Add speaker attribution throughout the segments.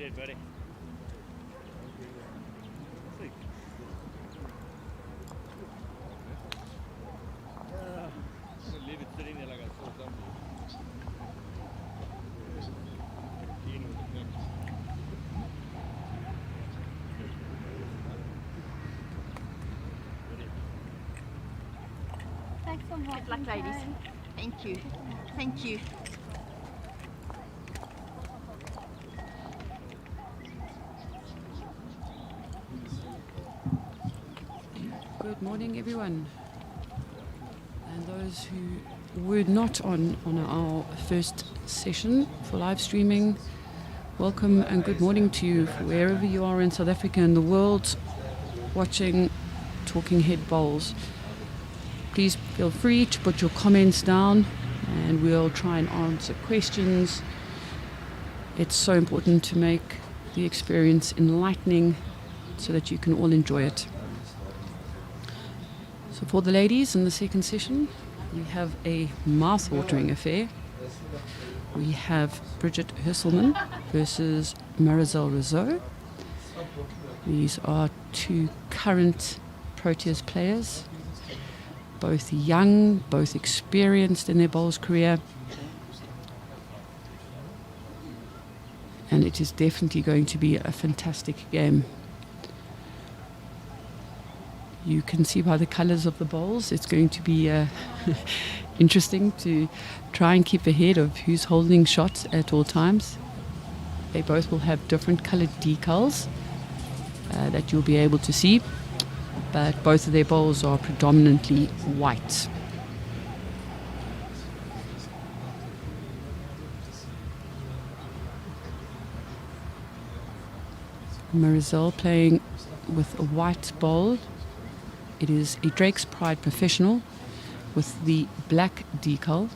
Speaker 1: did, buddy. Leave it sitting there like I saw somebody.
Speaker 2: Thanks so much.
Speaker 3: Good luck, ladies. Thank you. Thank you.
Speaker 4: Good morning, everyone. And
Speaker 2: those who were not on our first session for live streaming, welcome and good morning to you wherever you are in South Africa and the world watching Talking Head Bowls. Please feel free to put your comments down and we'll try and answer questions. It's so important to make the experience enlightening so that you can all enjoy it. So for the ladies in the second session, we have a mouth-watering affair. We have Bridget Herselman versus Marizelle Rousseau. These are two current Proteas players, both young, both experienced in their bowls career. And it is definitely going to be a fantastic game. You can see by the colours of the bowls, it's going to be interesting to try and keep ahead of who's holding shots at all times. They both will have different coloured decals that you'll be able to see, but both of their bowls are predominantly white. Marizelle playing with a white bowl. It is a Drake's Pride Professional with the black decal.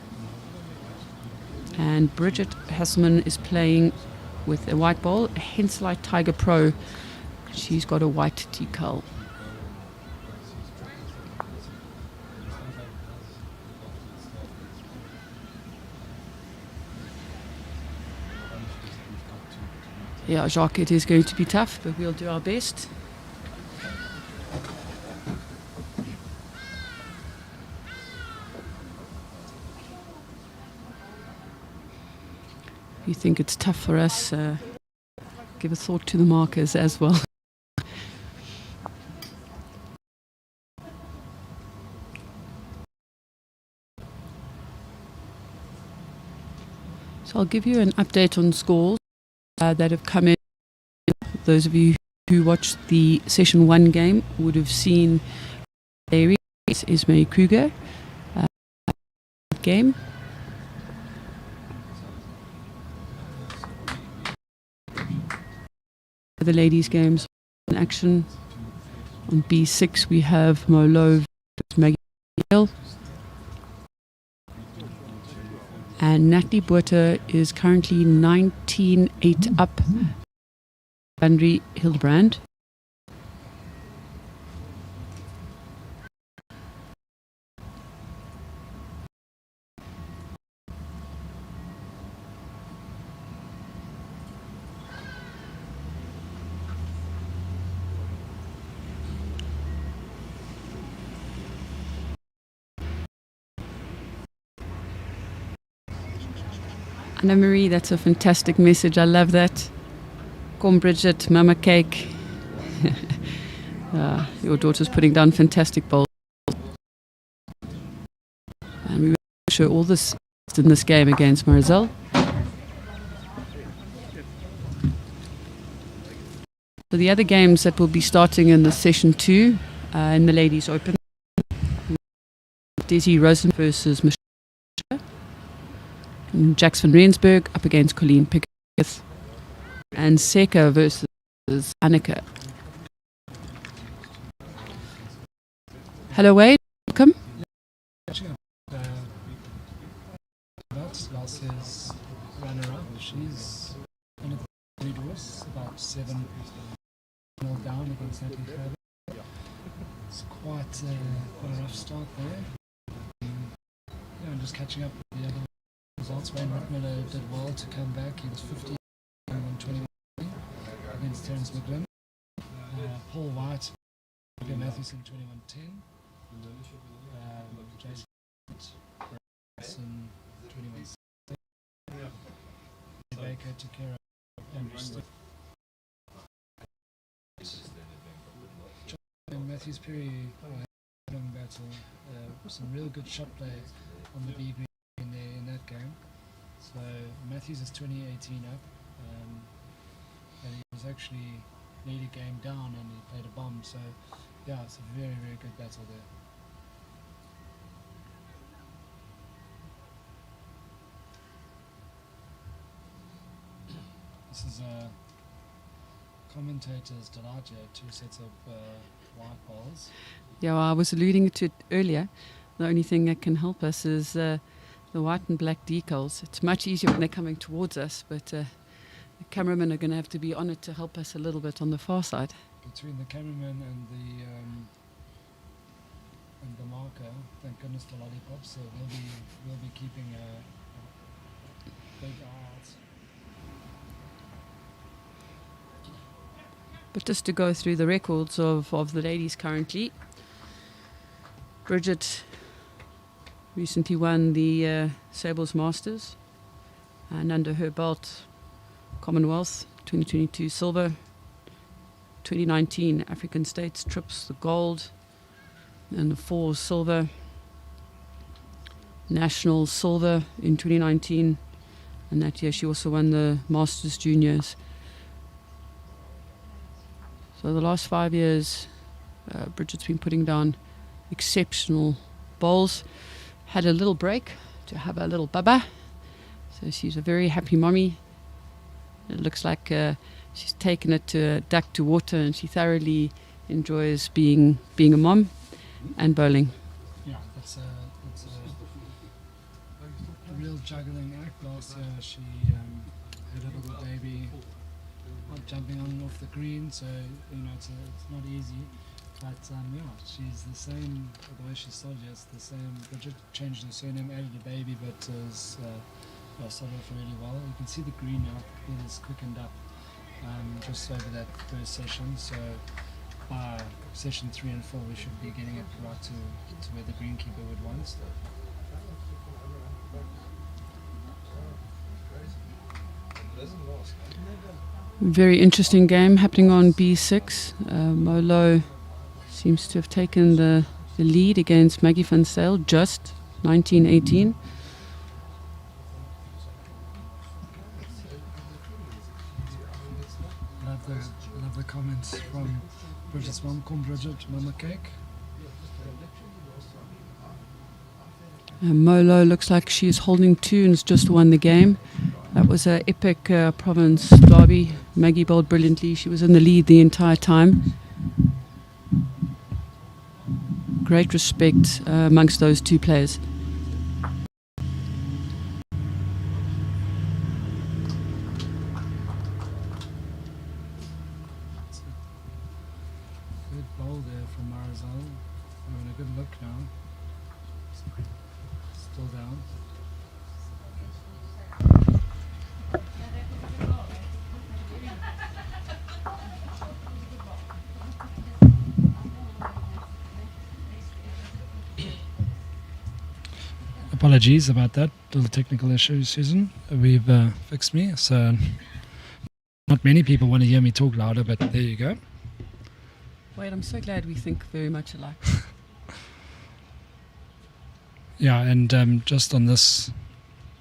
Speaker 2: And Bridget Herselman is playing with a white bowl, a Henselite Tiger Pro. She's got a white decal. Yeah, Jacques, it is going to be tough, but we'll do our best. If you think it's tough for us, give a thought to the markers as well. So I'll give you an update on scores that have come in. Those of you who watched the session 1 game would have seen Ismay Kruger game. The ladies' games in action. On B6 we have Molo versus Maggie Hill. And Natalie Botha is currently 19-8 up Andri Hildebrand. Anna Marie, that's a fantastic message. I love that. Come Bridget, Mama Cake. Your daughter's putting down fantastic bowls. And we will show all this in this game against Marizelle. So the other games that will be starting in the session 2 in the Ladies Open. Desi Rosen versus Michelle. Jax van Rensburg up against Colleen Pickett. And Seka versus Annika. Hello Wade, welcome.
Speaker 4: Las's runner-up. She's in a lead horse, about 7-0 down against Natalie Faber. It's quite a rough start there. And just catching up with the other results. Wayne Rottmiller did well to come back. He was 50 and 21 against Terence McGlynn. Paul White, Matthewson 21-10. Jason Bryson 21-6. Baker took care of Andrew Stick. And Matthews Perry long battle. Some real good shot play on the B green in that game. So Matthews is 2018 up, and he was actually lead a game down and he played a bomb. So yeah, it's a very, very good battle there. This is a commentator's delight here, 2 sets of white balls.
Speaker 2: Yeah, well, I was alluding to it earlier. The only thing that can help us is the white and black decals. It's much easier when they're coming towards us, but the cameramen are going to have to be on it to help us a little bit on the far side.
Speaker 4: Between the cameraman and the marker, thank goodness for lollipops, so we'll be keeping a big eye out.
Speaker 2: But just to go through the records of the ladies currently, Bridget recently won the Sables Masters, and under her belt, Commonwealth 2022 silver, 2019 African States trips the gold, and the 4 silver, national silver in 2019, and that year she also won the Masters Juniors. So the last 5 years, Bridget's been putting down exceptional bowls. Had a little break to have a little baba. So she's a very happy mommy. It looks like she's taken it to a duck to water, and she thoroughly enjoys being a mom and bowling.
Speaker 4: Yeah, that's a real juggling act. Last year she had a little baby, not jumping on and off the green, so it's not easy. But yeah, she's the same. The way she started, yes, the same. Bridget changed her surname, added a baby, but started off really well. You can see the green now. It is quickened up just over that first session. So by session 3 and 4, we should be getting it right to where the greenkeeper would want.
Speaker 2: Very interesting game happening on B6. Molo seems to have taken the lead against Maggie van Zyl, just 19-18.
Speaker 4: Love the comments from Bridget's mom. Come Bridget, mama cake.
Speaker 2: Molo looks like she's holding 2 and has just won the game. That was an epic province derby. Maggie bowled brilliantly. She was in the lead the entire time. Great respect amongst those 2 players.
Speaker 4: Good bowl there from Marizelle. Having a good look now. Still down. Apologies about that little technical issue, Susan. We've fixed me, so not many people want to hear me talk louder, but there you go.
Speaker 2: Wait, I'm so glad we think very much alike.
Speaker 4: Yeah, and just on this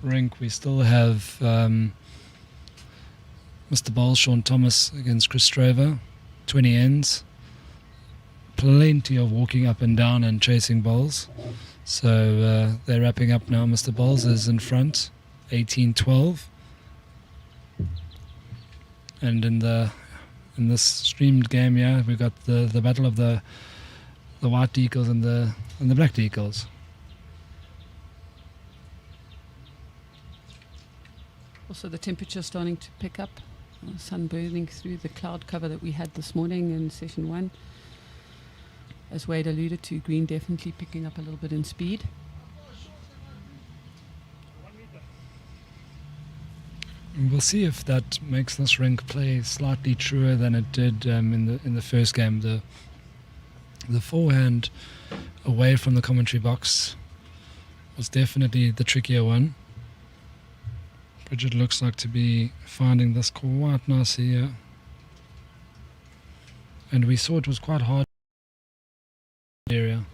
Speaker 4: rink, we still have Mr. Bowl, Sean Thomas against Chris Straver, 20 ends. Plenty of walking up and down and chasing bowls. So they're wrapping up now. Mr. Bowles is in front, 18-12. And in this streamed game, yeah, we've got the battle of the white decals and the black decals.
Speaker 2: Also, the temperature starting to pick up. Sun burning through the cloud cover that we had this morning in session 1. As Wade alluded to, green definitely picking up a little bit in speed.
Speaker 4: And we'll see if that makes this rink play slightly truer than it did in the first game. The forehand away from the commentary box was definitely the trickier one. Bridget looks like to be finding this quite nicely here. And we saw it was quite hard area.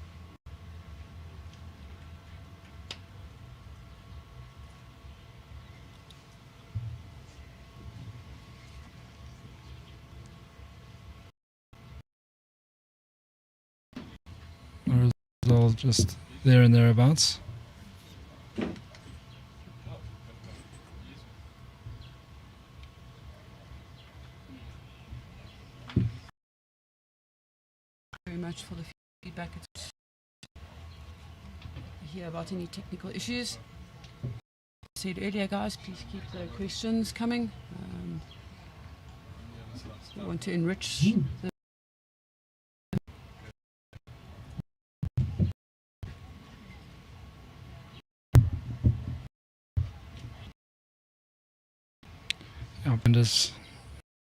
Speaker 4: Marizelle just there and thereabouts.
Speaker 2: much for the feedback. It's hear about any technical issues. I said earlier, guys, please keep the questions coming. We want to enrich the
Speaker 4: and it's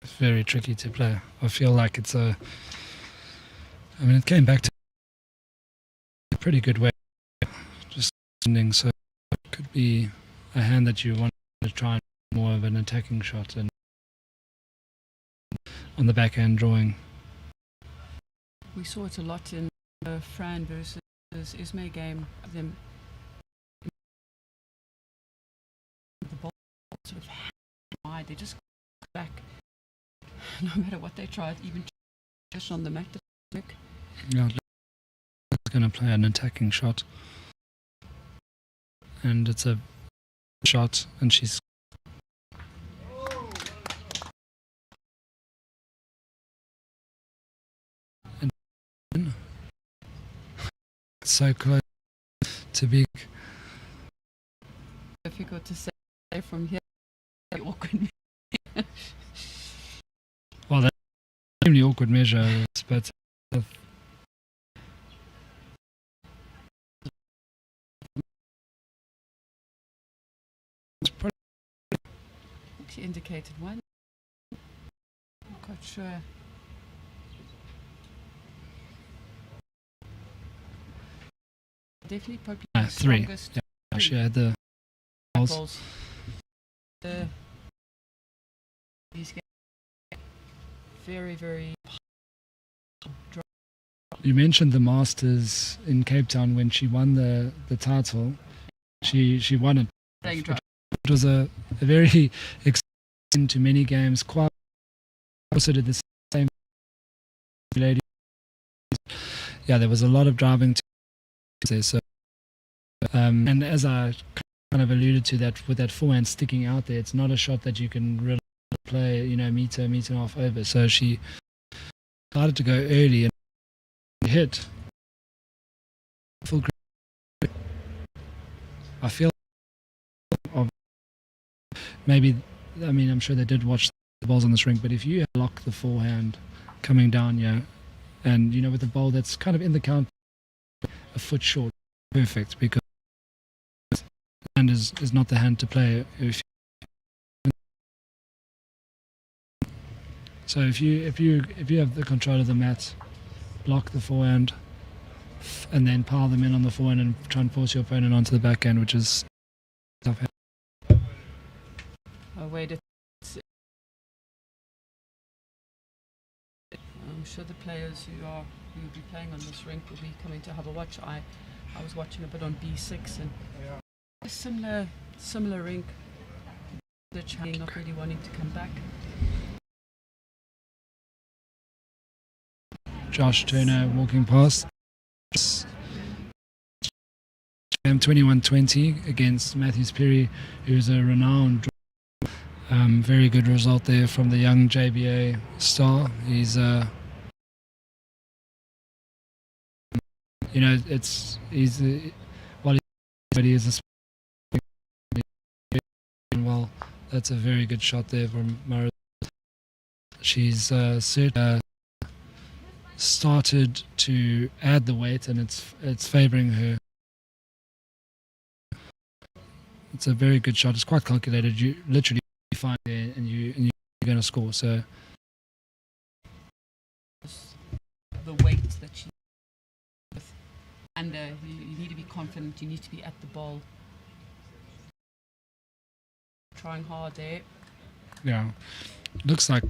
Speaker 4: very tricky to play. I feel like it's it came back to a pretty good way, just ending, so it could be a hand that you want to try more of an attacking shot and on the backhand drawing.
Speaker 2: We saw it a lot in the Fran versus Ismay game. Them the ball sort of wide, they just go back no matter what they tried, even just on the mat.
Speaker 4: Yeah, it's going to play an attacking shot, and it's a shot, and she's so close to big.
Speaker 2: Difficult to say from here. Awkward.
Speaker 4: Well, that's extremely awkward measure, but
Speaker 2: she indicated one. I'm quite sure. Definitely probably the
Speaker 4: three.
Speaker 2: strongest.
Speaker 4: Yeah, she had the balls.
Speaker 2: These guys very, very.
Speaker 4: You mentioned the Masters in Cape Town when she won the title. She won it. It was a very exciting to many games. Quite also did the same lady. Yeah, there was a lot of driving to there. So, and as I kind of alluded to that, with that forehand sticking out there, it's not a shot that you can really play, meter and a half over. So she started to go early and hit full grip. I feel maybe, I'm sure they did watch the balls on the rink, but if you lock the forehand coming down here, and with the ball that's kind of in the count a foot short, perfect, because the hand is not the hand to play. So if you have the control of the mat, block the forehand, and then pile them in on the forehand and try and force your opponent onto the backhand, which is tough.
Speaker 2: I'm sure the players who will be playing on this rink will be coming to have a watch. I was watching a bit on B6 and a similar rink. The Chinese not really wanting to come back.
Speaker 4: Josh Turner walking past. 21-20 against Matthews Perry, who's a renowned. Very good result there from the young JBA star. He's he is well. That's a very good shot there from Marizelle. She's started to add the weight, and it's favouring her. It's a very good shot. It's quite calculated. You literally find there, and you're going to score. So
Speaker 2: the weight that she under, you need to be confident. You need to be at the ball, trying hard there.
Speaker 4: Yeah, looks like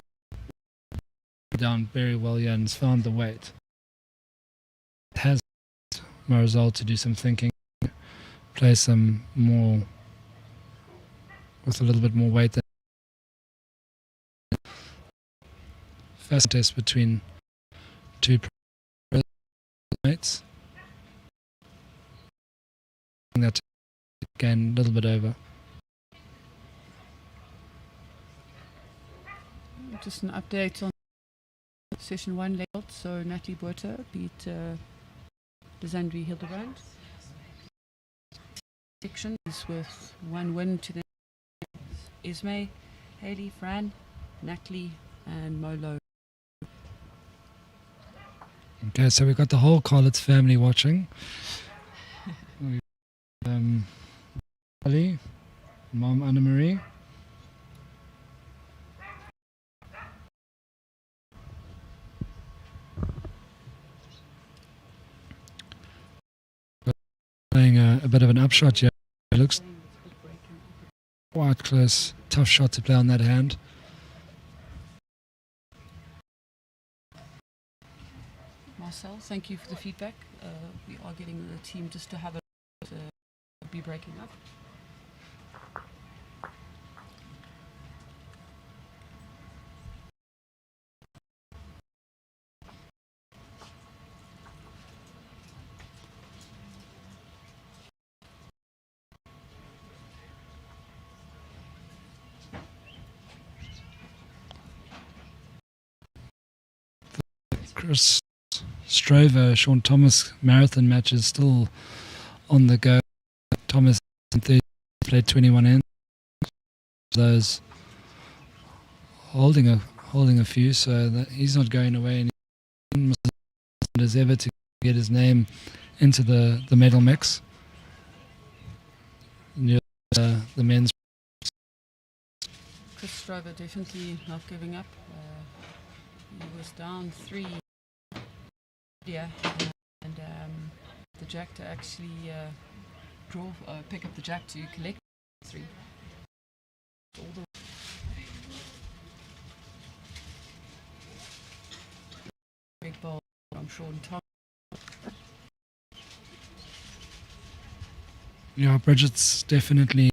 Speaker 4: down very well here and has found the weight. It has Marizelle to do some thinking, play some more with a little bit more weight. First test between two mates. That again a little bit over.
Speaker 2: Just an update on session 1 layout. So Natalie Buerta beat Desandri Hildebrand. Section is with 1 win to the Esme, Hayley, Fran, Natalie, and Molo.
Speaker 4: Okay, so we've got the whole Carlitz family watching. Ali, Mom Anna Marie. Playing a bit of an upshot here. It looks quite close. Tough shot to play on that hand.
Speaker 2: Marcel, thank you for the feedback. We are getting the team just to have a be breaking up.
Speaker 4: Chris Strover, Sean Thomas marathon match is still on the go. Thomas played 21 ends. Those holding a few, so that he's not going away as ever to get his name into the medal mix. The men's.
Speaker 2: Chris Strover definitely not giving up. He was down 3. Yeah, and the jack to actually pick up the jack to collect 3. All the big ball from Sean Thomas.
Speaker 4: Yeah, Bridget's definitely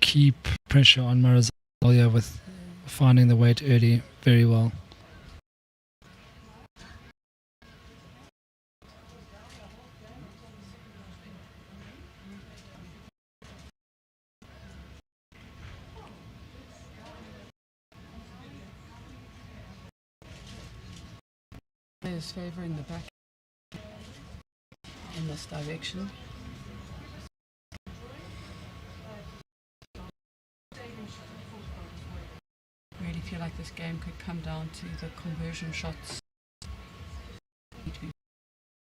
Speaker 4: keep pressure on Marizelle with finding the weight early very well.
Speaker 2: Players favouring the back in this direction. Really feel like this game could come down to the conversion shots.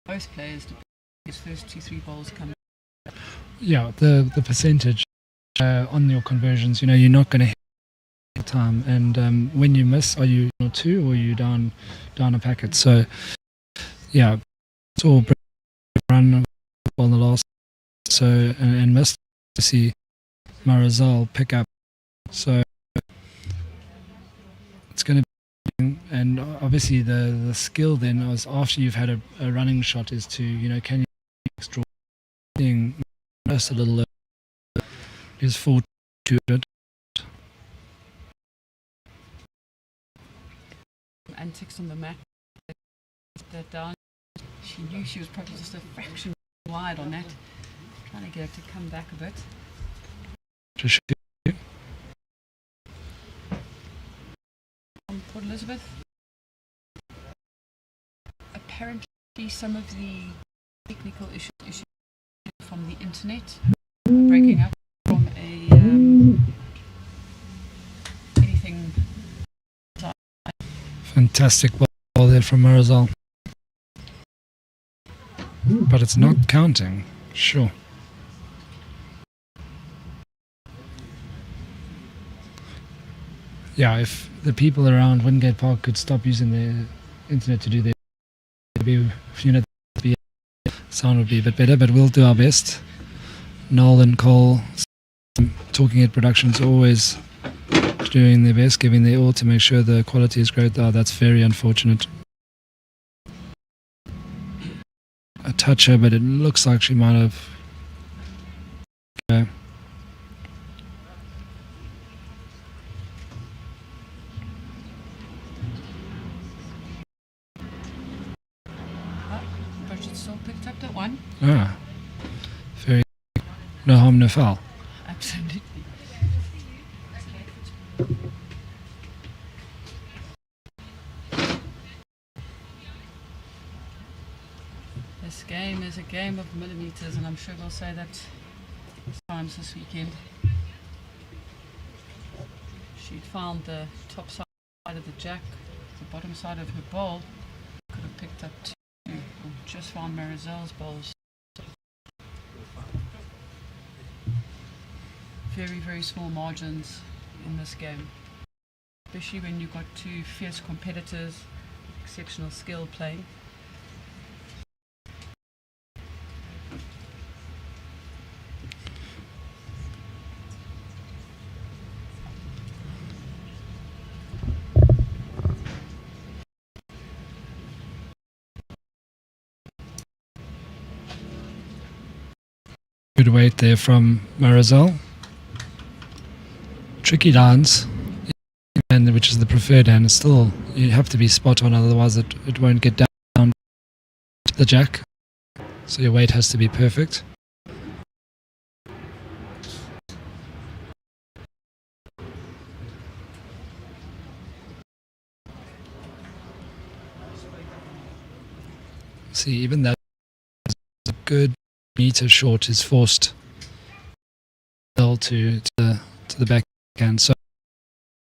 Speaker 2: Both players to his first 2-3 balls come.
Speaker 4: Yeah, the percentage on your conversions, you're not going to hit time, and when you miss, are you 2 or are you down a packet? So yeah, it's all run on the last, so and missed to see Marizelle pick up. So it's going to be, and obviously the skill then was after you've had a running shot is to can you extra thing just a little is 4 to it.
Speaker 2: Antics on the mat. That down. She knew she was probably just a fraction wide on that. Trying to get her to come back a bit. Port Elizabeth. Apparently, some of the technical issues from the internet breaking up from a anything.
Speaker 4: Fantastic ball there from Marizelle. But it's not counting, sure. Yeah, if the people around Wingate Park could stop using the internet to do their sound would be a bit better, but we'll do our best. Noel and Cole, Talking Head Productions, always doing their best, giving their all to make sure the quality is great. Oh, that's very unfortunate. A toucher, but it looks like she might have. Okay.
Speaker 2: Bridget still picked up that one.
Speaker 4: Ah, very. No harm, no foul.
Speaker 2: Absolutely. game of millimeters, and I'm sure we'll say that times this weekend. She'd found the top side of the jack, the bottom side of her bowl. Could have picked up two, or just found Marizelle's bowls. Very, very small margins in this game, especially when you've got two fierce competitors, exceptional skill playing.
Speaker 4: Good weight there from Marizelle. Tricky lines, and which is the preferred hand. Still, you have to be spot on, otherwise it won't get down to the jack. So your weight has to be perfect. See, even that is a good meter short is forced to the backhand. So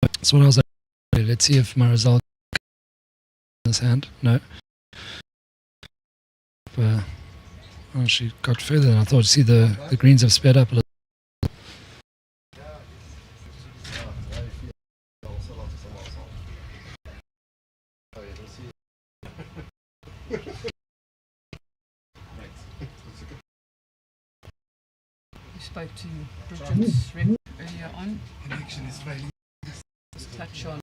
Speaker 4: that's what I was like. Let's see if Marizelle this hand. No. Well, she got further than I thought. See, the greens have sped up a little.
Speaker 2: Spoke to Bridget's rep earlier on. Just touch on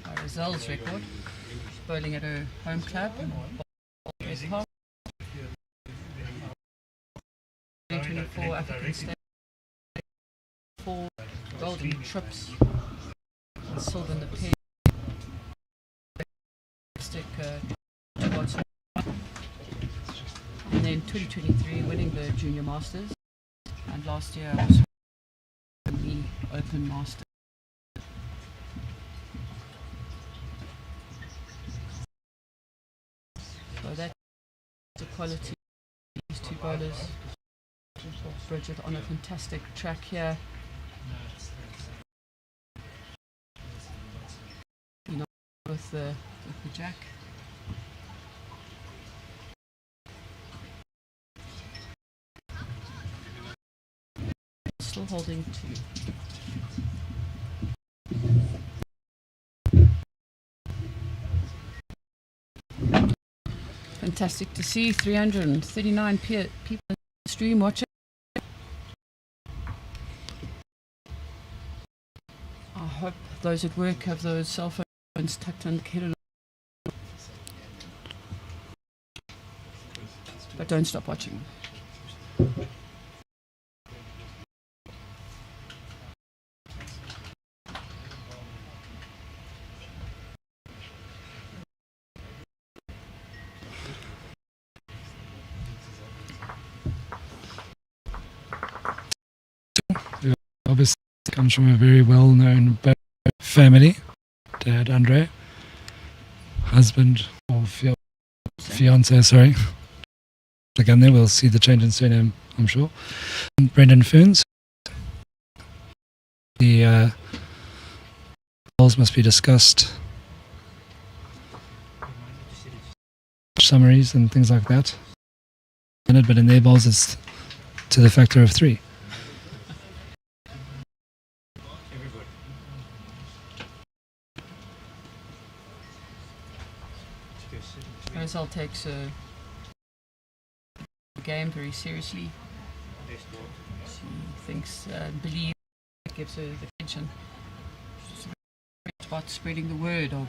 Speaker 2: Marizelle's record. She's bowling at her home club in West Park. 2024 African State. 4 golden trips, and silver in the pair. And then 2023 winning the Junior Masters. And last year I was the Open Master. So that's the quality of these two bowlers. Bridget on a fantastic track here. You know, with the jack. Still holding two. Fantastic to see 339 people in the stream watching. I hope those at work have those cell phones tucked in. But don't stop watching.
Speaker 4: Obviously comes from a very well-known family. Dad Andre, husband or fiance, sorry. Again, there we'll see the change in surname, I'm sure. Brendan Ferns. The roles must be discussed. Summaries and things like that. But in their bowls, it's to the factor of 3.
Speaker 2: Marizelle takes the game very seriously. She thinks, believes, it gives her the attention. She's about spreading the word of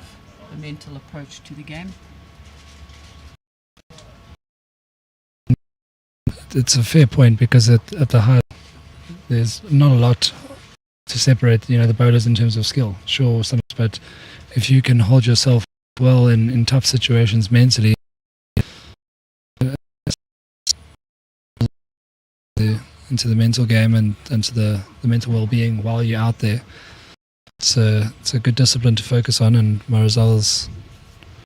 Speaker 2: the mental approach to the game.
Speaker 4: It's a fair point because at the high, there's not a lot to separate, the bowlers in terms of skill. Sure, but if you can hold yourself well in tough situations mentally, into the mental game and into the mental well-being while you're out there, it's a good discipline to focus on, and Marizelle's a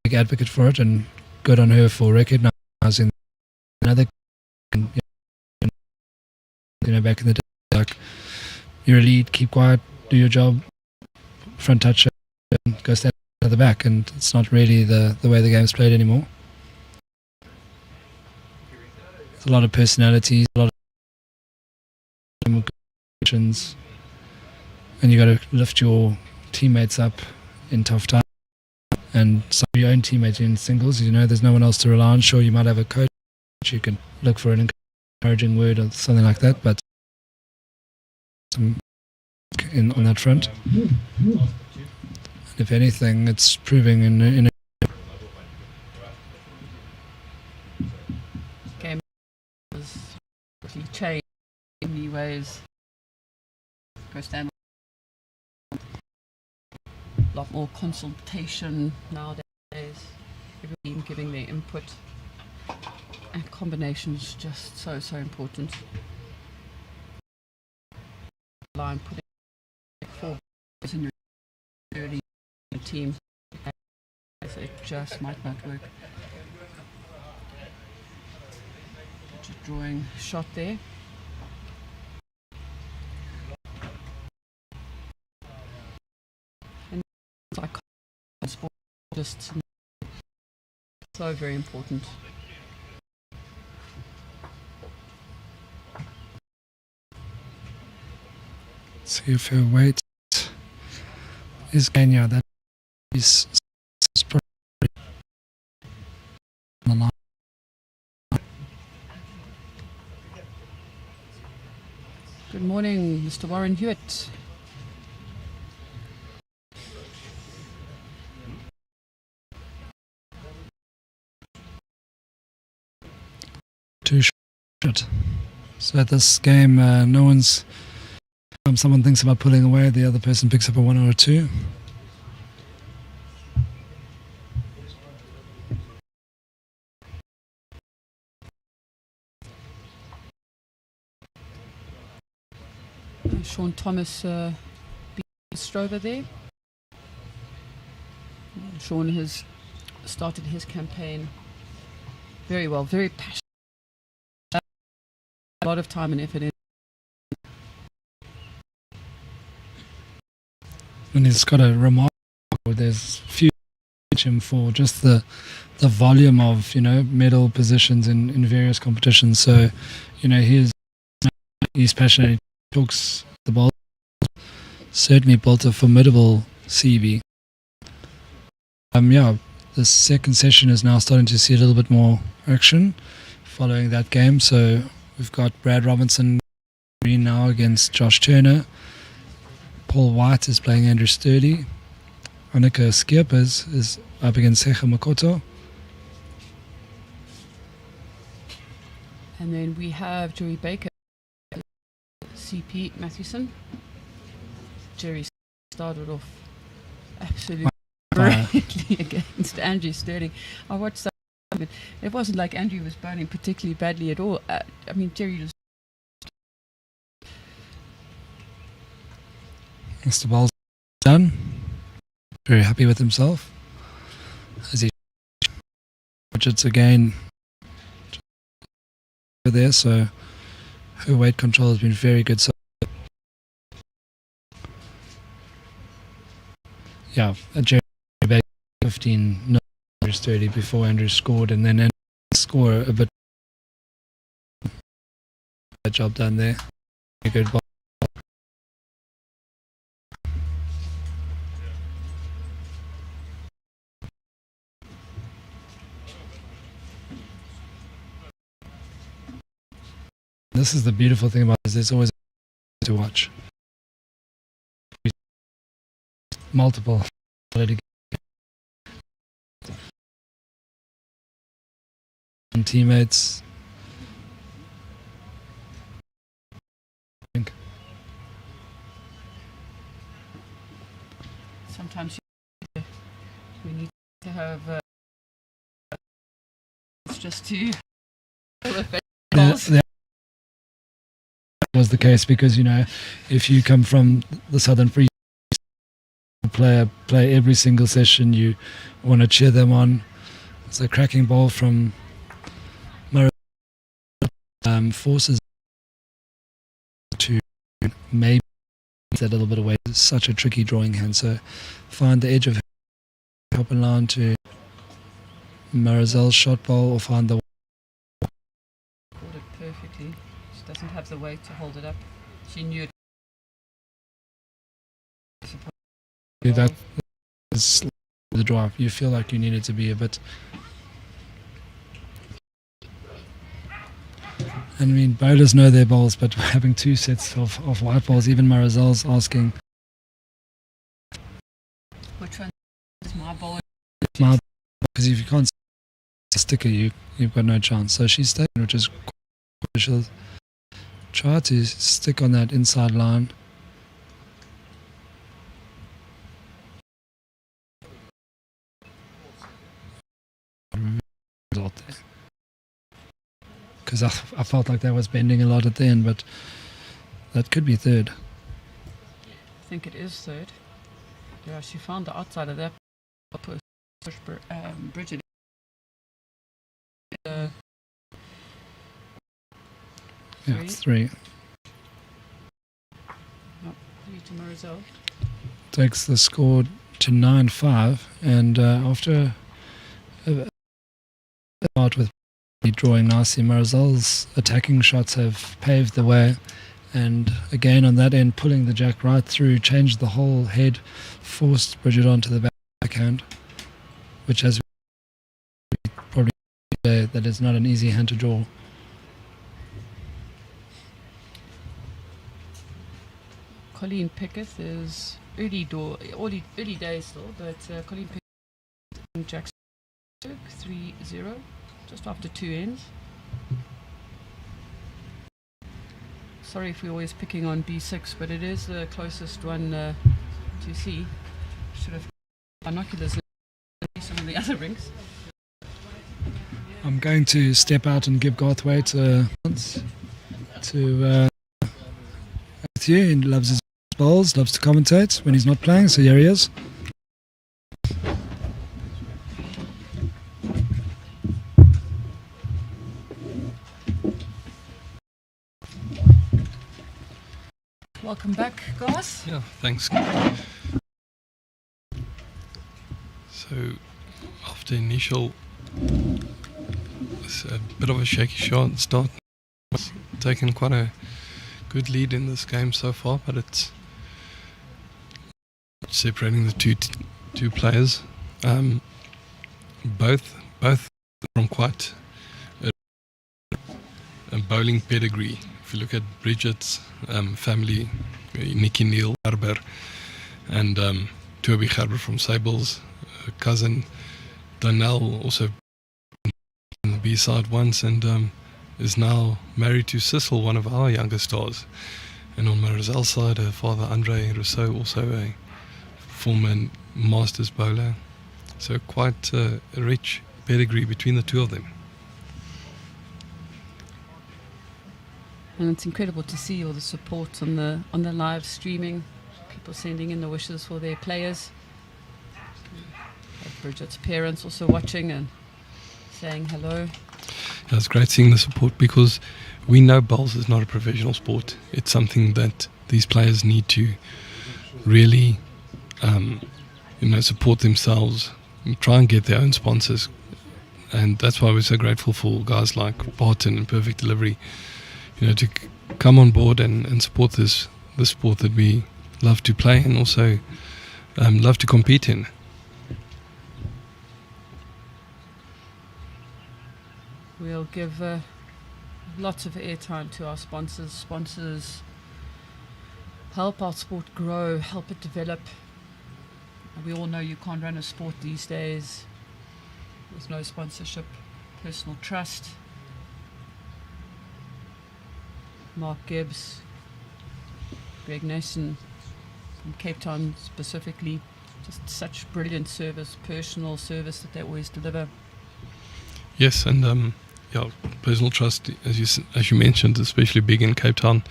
Speaker 4: big advocate for it, and good on her for recognizing that. back in the day, like, you're a lead, keep quiet, do your job, front touch, and go stand at the back, and it's not really the way the game's played anymore. There's a lot of personalities, a lot of emotions, and you got to lift your teammates up in tough times. And some of your own teammates in singles, there's no one else to rely on. Sure, you might have a coach, you can look for an encouraging word or something like that, but on that front. And if anything, it's proving in a
Speaker 2: game has really changed in many ways. Go stand. A lot more consultation nowadays. Every team giving their input, and combinations just so important. Line putting 4 boys in your early team, it just might not work. Just drawing shot there. And it's like sport, just so very important.
Speaker 4: See if her weight is Kenya. That is on the line.
Speaker 2: Good morning, Mr. Warren Hewitt.
Speaker 4: Too short. So at this game, no one's. Someone thinks about pulling away, the other person picks up a 1 or a 2.
Speaker 2: Sean Thomas beat Strover there. Sean has started his campaign very well, very passionate. A lot of time and effort in.
Speaker 4: And he's got a remarkable, there's few him for just the volume of, medal positions in various competitions. So, he's passionate, he talks the ball, certainly built a formidable CV. The second session is now starting to see a little bit more action following that game. So we've got Brad Robinson green now against Josh Turner. Paul White is playing Andrew Sturdy. Annika Skierpers is up against Secha Makoto.
Speaker 2: And then we have Jerry Baker, CP Mathewson. Jerry started off absolutely brilliantly against Andrew Sturdy. I watched that, but it wasn't like Andrew was burning particularly badly at all. Jerry was.
Speaker 4: Mr. Ball's done. Very happy with himself. As he Bridget's again there, so her weight control has been very good. So Jerry Baker 15 Andrew Sturdy before Andrew scored, and then Andrew scored a bit. That job done there. A good ball. This is the beautiful thing about this. There's always to watch. Multiple teammates.
Speaker 2: Sometimes we need to have it's just to
Speaker 4: was the case because if you come from the Southern Free play every single session, you want to cheer them on. It's a cracking ball from Marizelle forces to maybe that little bit away. It's such a tricky drawing hand, so find the edge of help and line to Marizelle's shot bowl, or find the
Speaker 2: Called it perfectly. She doesn't have the weight to hold it up. She knew it.
Speaker 4: that is the drive. You feel like you needed to be a bit. I mean, bowlers know their bowls, but having two sets of white balls, even Marizelle's asking.
Speaker 2: Which one is my ball?
Speaker 4: Because if you can't stick it, you've got no chance. So she's staying, which is quite. She'll try to stick on that inside line. Result there. Because I felt like that was bending a lot at the end, but that could be third.
Speaker 2: I think it is third. Yeah, she found the outside of that. Push Bridget.
Speaker 4: Yeah, it's three.
Speaker 2: Oh, 3 to Marizelle.
Speaker 4: Takes the score to 9-5, and after a start with drawing nicely, Marizelle's attacking shots have paved the way, and again on that end, pulling the jack right through, changed the whole head, forced Bridget onto the backhand, which as we probably say, that is not an easy hand to draw.
Speaker 2: Colleen Pickett is early days still, but Colleen Pickett and Jack 3-0, just after 2 ends. Sorry if we're always picking on B6, but it is the closest one to see. Should have binoculars in some of the other rings.
Speaker 4: I'm going to step out and give Garthwaite to Matthew. He loves his bowls, loves to commentate when he's not playing, so here he is.
Speaker 2: Welcome back, Garth.
Speaker 5: Yeah, thanks. So, after initial, it's a bit of a shaky start. It's taken quite a good lead in this game so far, but it's separating the two players. Both from quite a bowling pedigree. If you look at Bridget's family, Nikki Neil Gerber and Toby Gerber from Sable's cousin, Donnell also on the B-side once, and is now married to Sissel, one of our younger stars. And on Marizelle's side, her father Marizelle Rousseau, also a former Masters bowler. So quite a rich pedigree between the two of them.
Speaker 2: And it's incredible to see all the support on the live streaming. People sending in the wishes for their players. Bridget's parents also watching and saying hello.
Speaker 5: Yeah, it's great seeing the support, because we know bowls is not a professional sport. It's something that these players need to really, support themselves and try and get their own sponsors. And that's why we're so grateful for guys like Barton and Perfect Delivery, to come on board and support this sport that we love to play and also love to compete in.
Speaker 2: We'll give lots of airtime to our sponsors. Sponsors help our sport grow, help it develop. And we all know you can't run a sport these days with no sponsorship, personal trust. Mark Gibbs, Greg Nason from Cape Town specifically, just such brilliant service, personal service that they always deliver.
Speaker 5: Yes, and personal trust, as you mentioned, especially big in Cape Town.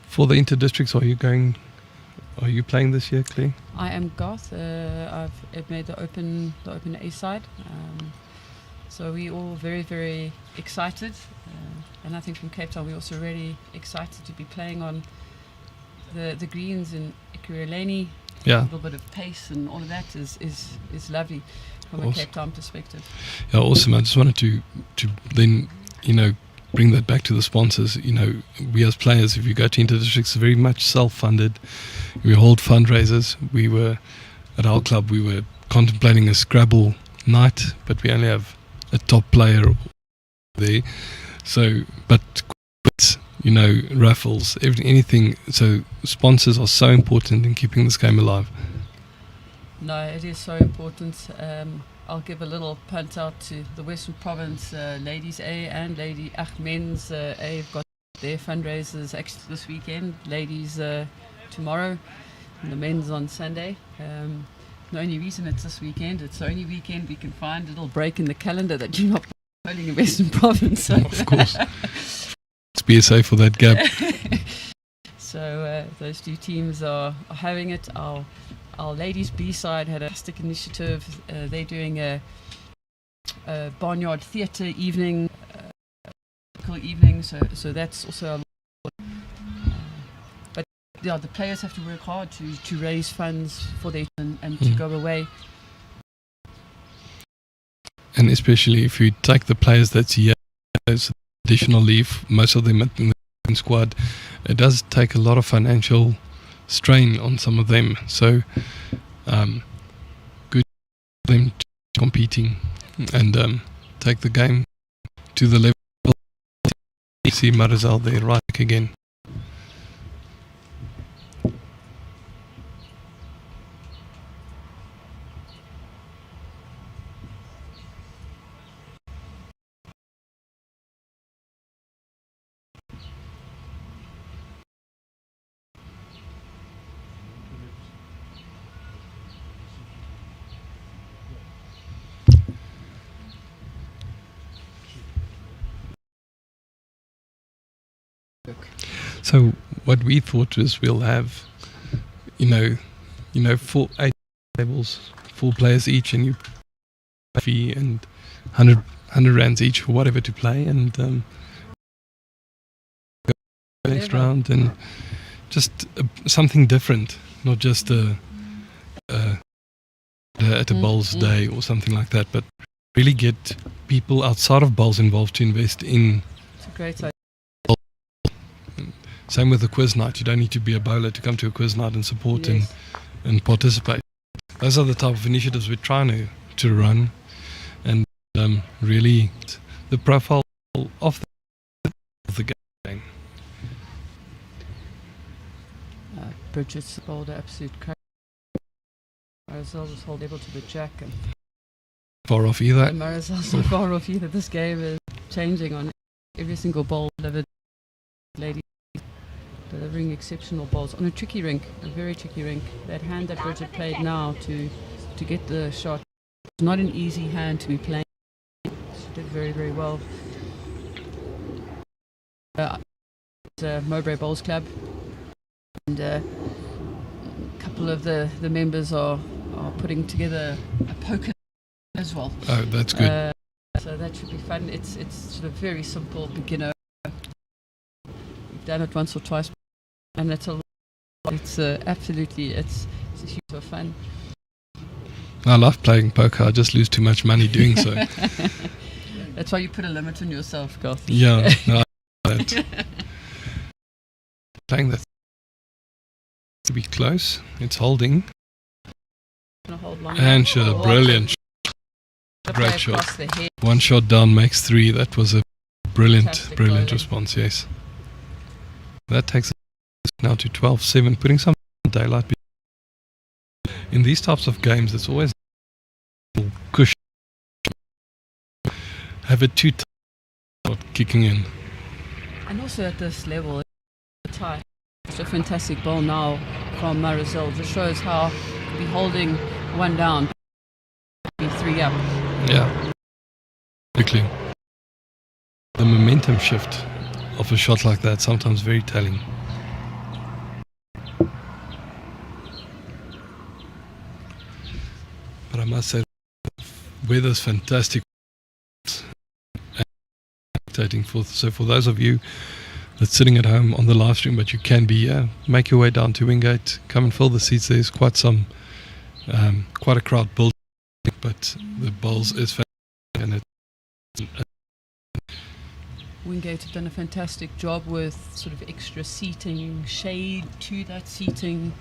Speaker 5: For the inter-districts, are you playing this year, Claire?
Speaker 2: I am Garth. I've made the open A side. So we're all very, very excited. And I think from Cape Town we're also really excited to be playing on the greens in Ekurhuleni.
Speaker 5: Yeah.
Speaker 2: A little bit of pace and all of that is lovely from a Cape Town perspective.
Speaker 5: Yeah, awesome. I just wanted to then, bring that back to the sponsors. We as players, if you go to inter-districts, very much self-funded. We hold fundraisers. We were, at our club, we were contemplating a Scrabble night, but we only have a top player there. So, but raffles, anything. So sponsors are so important in keeping this game alive.
Speaker 2: No, it is so important. I'll give a little punt out to the Western Province Ladies A and Men's A have got their fundraisers actually this weekend. Ladies tomorrow and the men's on Sunday. The only reason it's this weekend, it's the only weekend we can find a little break in the calendar that you're not bowling in Western Province. So.
Speaker 5: Of course. It's BSA for that gap.
Speaker 2: So those two teams are having it. Our ladies B side had a fantastic initiative. They're doing a barnyard theatre evening, so that's also but yeah, the players have to work hard to raise funds for their and to go away.
Speaker 5: And especially if you take the players that's here, there's additional leave, most of them in the squad, it does take a lot of financial strain on some of them. So good for them competing and take the game to the level. You see Marizelle there right again. So what we thought was we'll have, 8 tables, 4 players each, and you pay fee and 100 rands each for whatever to play, and go next round, and just something different, not just at a bowls day or something like that, but really get people outside of bowls involved to invest in.
Speaker 2: It's a great idea.
Speaker 5: Same with the quiz night. You don't need to be a bowler to come to a quiz night and support and participate. Those are the type of initiatives we're trying to run, and really the profile of the game.
Speaker 2: Bridget's bowled absolute crack. Marizelle was hold able to the jack and
Speaker 5: far off either.
Speaker 2: And Marizelle's not far off either. This game is changing on every single bowl. Lady delivering exceptional balls on a tricky rink, a very tricky rink. That hand that Bridget played now to get the shot, it's not an easy hand to be playing. She did very, very well. It's Mowbray Bowls Club, and a couple of the members are putting together a poker as well.
Speaker 5: Oh, that's good.
Speaker 2: So that should be fun. It's sort of very simple beginner. We've done it once or twice, and it's absolutely it's a huge of fun.
Speaker 5: I love playing poker. I just lose too much money doing so.
Speaker 2: That's why you put a limit on yourself, Garth.
Speaker 5: Yeah, no, I like that. Playing that to be close. It's holding.
Speaker 2: Hold long
Speaker 5: and sure, brilliant. Great shot. One shot down makes 3. That was a brilliant response. Yes. That takes us now to 12-7, putting some daylight. In these types of games, it's always cushion. Have it too tight, kicking in.
Speaker 2: And also at this level, it's tight. It's a fantastic ball now from Marizelle. Just shows how be holding one down, be 3 up.
Speaker 5: Yeah. Quickly. The momentum shift of a shot like that sometimes very telling. But I must say, the weather's fantastic. spectating. So for those of you that's sitting at home on the live stream, but you can be here, make your way down to Wingate, come and fill the seats. There's quite a crowd built, but the bowls is fantastic, and
Speaker 2: Wingate have done a fantastic job with sort of extra seating, shade to that seating,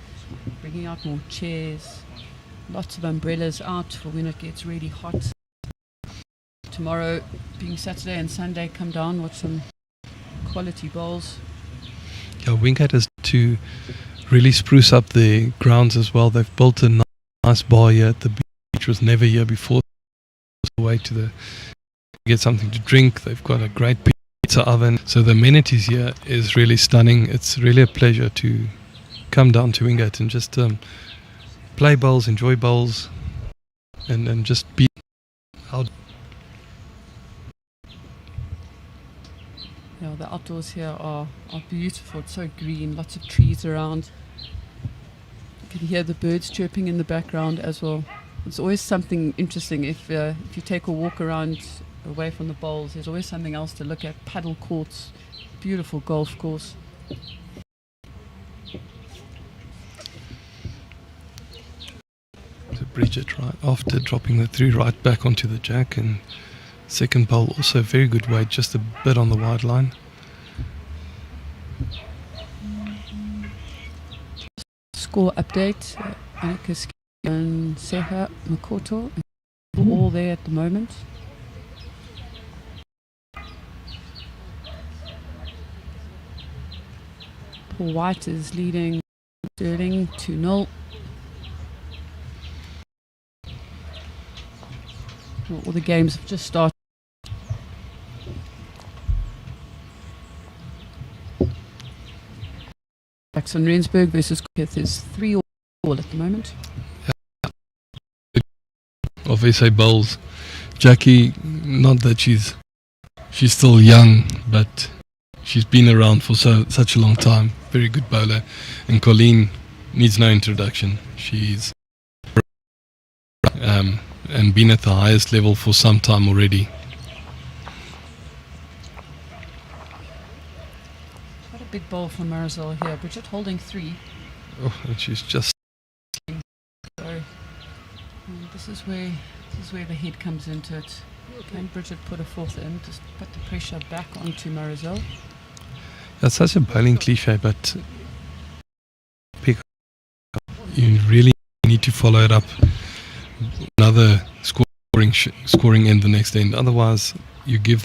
Speaker 2: bringing out more chairs, lots of umbrellas out for when it gets really hot. Tomorrow, being Saturday and Sunday, come down with some quality bowls.
Speaker 5: Yeah, Wingate has to really spruce up the grounds as well. They've built a nice bar here at the beach, which was never here before. Way to get something to drink. They've got a great pizza oven. So the amenities here is really stunning. It's really a pleasure to come down to Wingate and just play bowls, enjoy bowls, and just be out.
Speaker 2: Yeah, the outdoors here are beautiful. It's so green, lots of trees around. You can hear the birds chirping in the background as well. It's always something interesting if you take a walk around away from the bowls. There's always something else to look at. Paddle courts, beautiful golf course.
Speaker 5: So Bridget, right after dropping the 3 right back onto the jack, and second bowl also very good weight, just a bit on the wide line.
Speaker 2: Score update. Annika and Seha Makoto are all there at the moment. Paul White is leading Sterling 2-0. All the games have just started. Jackson Rensburg versus Kith is 3-all at the moment.
Speaker 5: Of SA bowls, Jackie, not that she's still young, but she's been around for such a long time. Very good bowler. And Colleen needs no introduction. She's and been at the highest level for some time already.
Speaker 2: Quite a big bowl from Marizelle here. Bridget holding 3.
Speaker 5: Oh, and she's just.
Speaker 2: So this is where the head comes into it. Can Bridget put a 4th in? Just put the pressure back onto Marizelle.
Speaker 5: That's such a bowling cliche, but you really need to follow it up. Another scoring end the next end. Otherwise, you give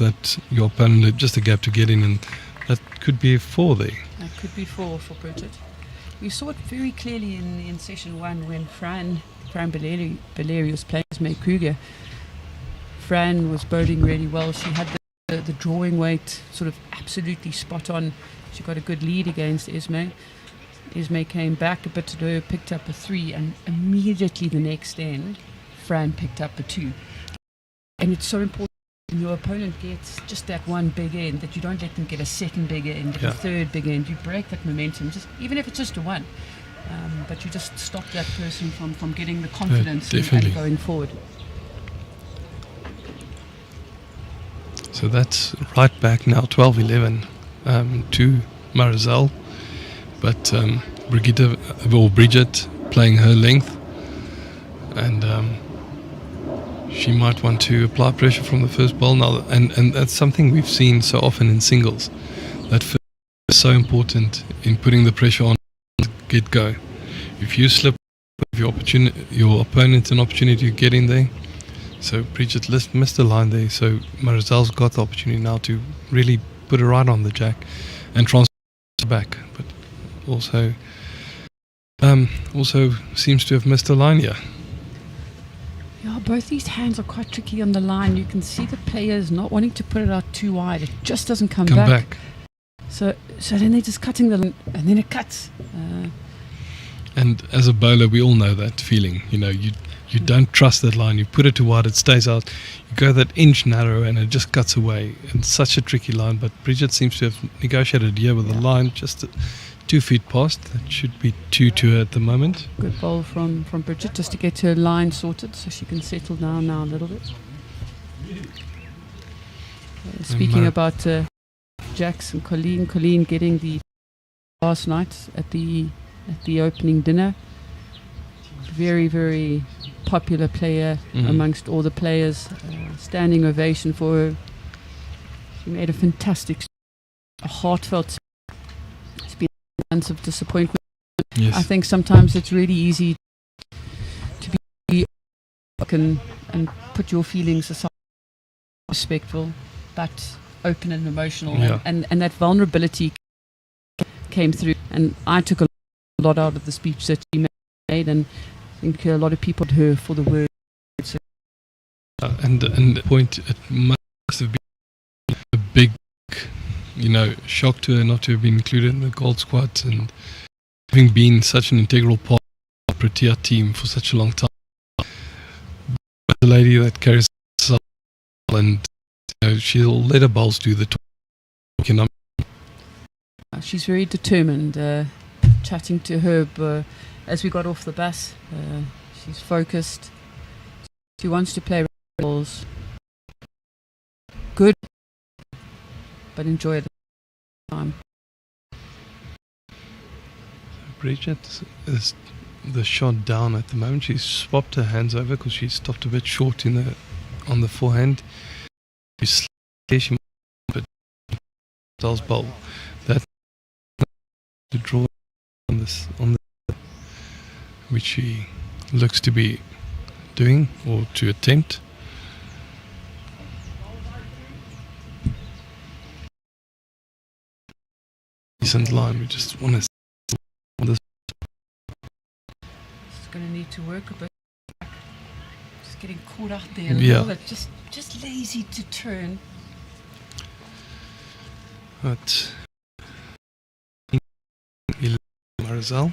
Speaker 5: your opponent just a gap to get in, and that could be 4 there.
Speaker 2: That could be 4 for Bridget. We saw it very clearly in session 1 when Fran Beleri was playing as May Kruger. Fran was bowling really well. She had the drawing weight sort of absolutely spot on. She got a good lead against Esme. Esme came back a bit low, picked up a 3, and immediately the next end, Fran picked up a 2. And it's so important when your opponent gets just that one big end that you don't let them get a second big end, a third big end. You break that momentum, even if it's just a 1. But you just stop that person from getting the confidence and going forward.
Speaker 5: So that's right back now, 12-11 to Marizelle. But Bridget playing her length, and she might want to apply pressure from the first ball now. And that's something we've seen so often in singles. That first is so important in putting the pressure on, get go. If you slip, your opponent an opportunity to get in there. So Bridget missed the line there. So Marizelle's got the opportunity now to really put it right on the jack and transfer back. But also seems to have missed a line here.
Speaker 2: Yeah, both these hands are quite tricky on the line. You can see the players not wanting to put it out too wide. It just doesn't come back. So then they're just cutting the line, and then it cuts.
Speaker 5: And as a bowler, we all know that feeling. You don't trust that line. You put it too wide, it stays out. You go that inch narrow, and it just cuts away. And such a tricky line. But Bridget seems to have negotiated here with the line just 2 feet past. That should be 2 to her at the moment.
Speaker 2: Good bowl from Bridget just to get her line sorted so she can settle down now a little bit. Speaking about Jax and Colleen getting the last night at the opening dinner. Very, very popular player amongst all the players. Standing ovation for her. She made a fantastic, a heartfelt. It's been months of disappointment.
Speaker 5: Yes.
Speaker 2: I think sometimes it's really easy to be and put your feelings aside, respectful, but open and emotional, and that vulnerability came through. And I took a lot out of the speech that she made, and I think a lot of people heard her for the words.
Speaker 5: And the point, it must have been a big, shock to her not to have been included in the gold squad, and having been such an integral part of the Protea team for such a long time. But the lady that carries herself, and she'll let her bowls do the talking.
Speaker 2: She's very determined. Chatting to her as we got off the bus, she's focused. She wants to play balls. Good, but enjoy the time.
Speaker 5: Bridget is the shot down at the moment. She's swapped her hands over because she stopped a bit short on the forehand. She's but Sal's bowl. That the draw on the which she looks to be doing or to attempt. Decent line. We just want to.
Speaker 2: Going to need to work a bit. Just getting caught out there a little bit. Just lazy to turn.
Speaker 5: But Marizelle.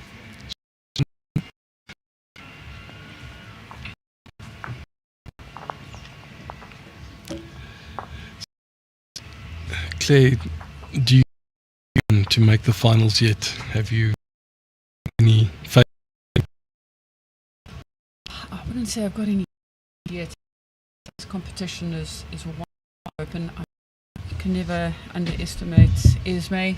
Speaker 5: Claire, do you want to make the finals yet? Have you any faith?
Speaker 2: I wouldn't say I've got any yet. This competition is wide open. I can never underestimate Esme.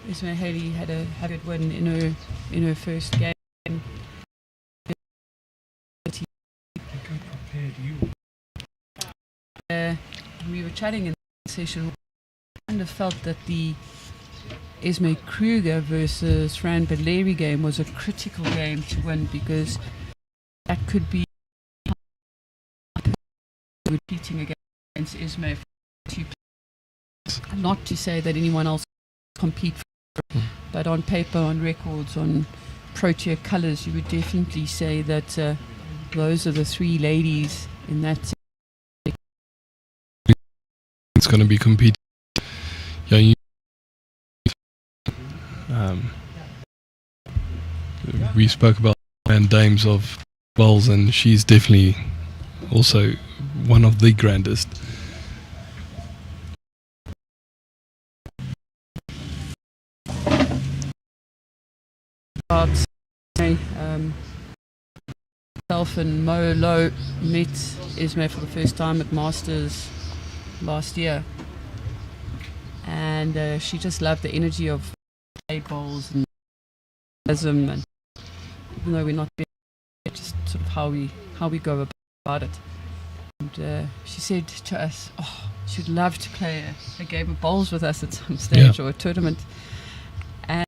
Speaker 2: Esme Haley had a good win in her first game. We were chatting in the session. I kind of felt that the Esme Kruger versus Fran Beleri game was a critical game to win, because that could be repeating against Esme for 2 players. Not to say that anyone else compete for, but on paper, on records, on Protea colours, you would definitely say that those are the 3 ladies in that team.
Speaker 5: It's going to be competing. Yeah, we spoke about grand dames of bowls, and she's definitely also one of the grandest.
Speaker 2: Myself and Mo Lowe met Esme for the first time at Masters last year, and she just loved the energy of eight bowls and and even though we're not there, just sort of how we go about it. And she said to us, she'd love to play a game of bowls with us at some stage, or a tournament, and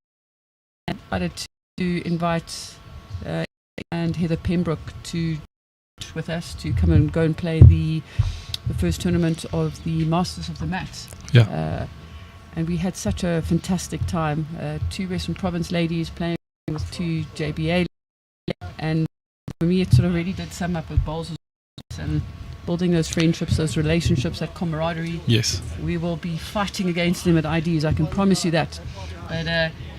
Speaker 2: I decided to invite and Heather Pembroke with us to come and go and play the first tournament of the Masters of the Mat. And we had such a fantastic time. 2 Western Province ladies playing with 2 JBA, and for me it sort of really did sum up with bowls and building those friendships, those relationships, that camaraderie.
Speaker 5: Yes.
Speaker 2: We will be fighting against them at IDs, I can promise you that. But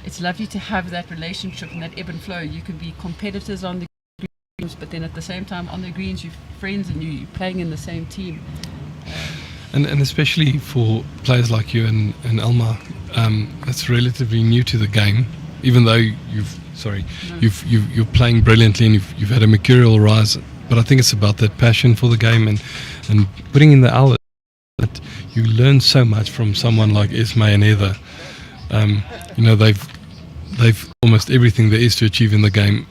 Speaker 2: it's lovely to have that relationship and that ebb and flow. You can be competitors on the greens, but then at the same time on the greens you're friends and you're playing in the same team.
Speaker 5: And especially for players like you and Elma, that's relatively new to the game. Even though you're playing brilliantly and you've had a mercurial rise, but I think it's about that passion for the game and putting in the hours But you learn so much from someone like Esme and Heather. You know, they've almost everything there is to achieve in the game,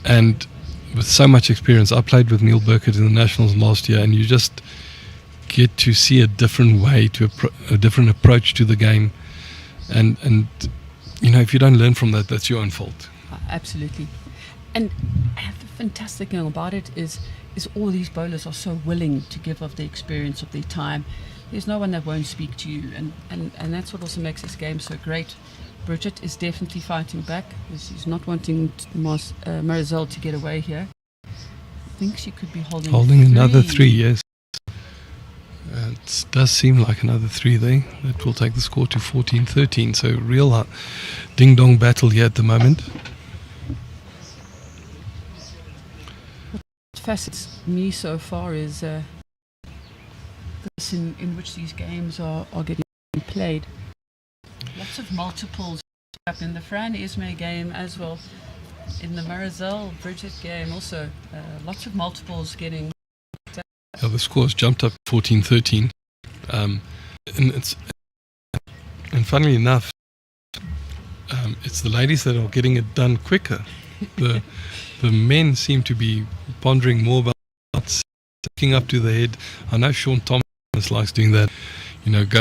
Speaker 5: and with so much experience. I played with Neil Burkett in the Nationals last year, and you just get to see a different way to a different approach to the game, and you know, if you don't learn from that, that's your own fault.
Speaker 2: Absolutely. And the fantastic thing about it is all these bowlers are so willing to give of the experience of their time. There's no one that won't speak to you, and that's what also makes this game so great. Bridget is definitely fighting back. She's not wanting Marizelle to get away here. I think she could be holding
Speaker 5: another 3, yes. It does seem like another 3 there. That will take the score to 14-13. So real ding-dong battle here at the moment.
Speaker 2: What fascinates me so far is this in which these games are getting played. Lots of multiples up in the Fran Esme game as well. In the Marizelle Bridget game also, lots of multiples getting.
Speaker 5: Yeah, the score's jumped up 14-13, and funnily enough, it's the ladies that are getting it done quicker. The men seem to be pondering more about sticking up to the head. I know Sean Thomas likes doing that, you know, go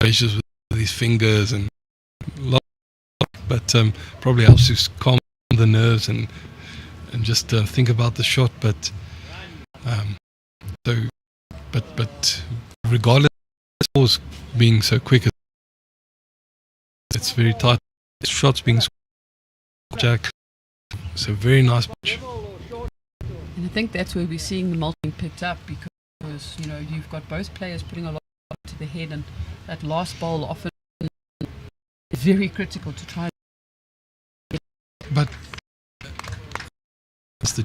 Speaker 5: measures with his fingers and but probably helps to calm the nerves and just think about the shot. But but regardless of the scores being so quick, it's very tight. Shots being Jack. It's a very nice pitch.
Speaker 2: And I think that's where we're seeing the multi picked up, because you know, you've got both players putting a lot to the head, and that last bowl often is very critical to try.
Speaker 5: But it's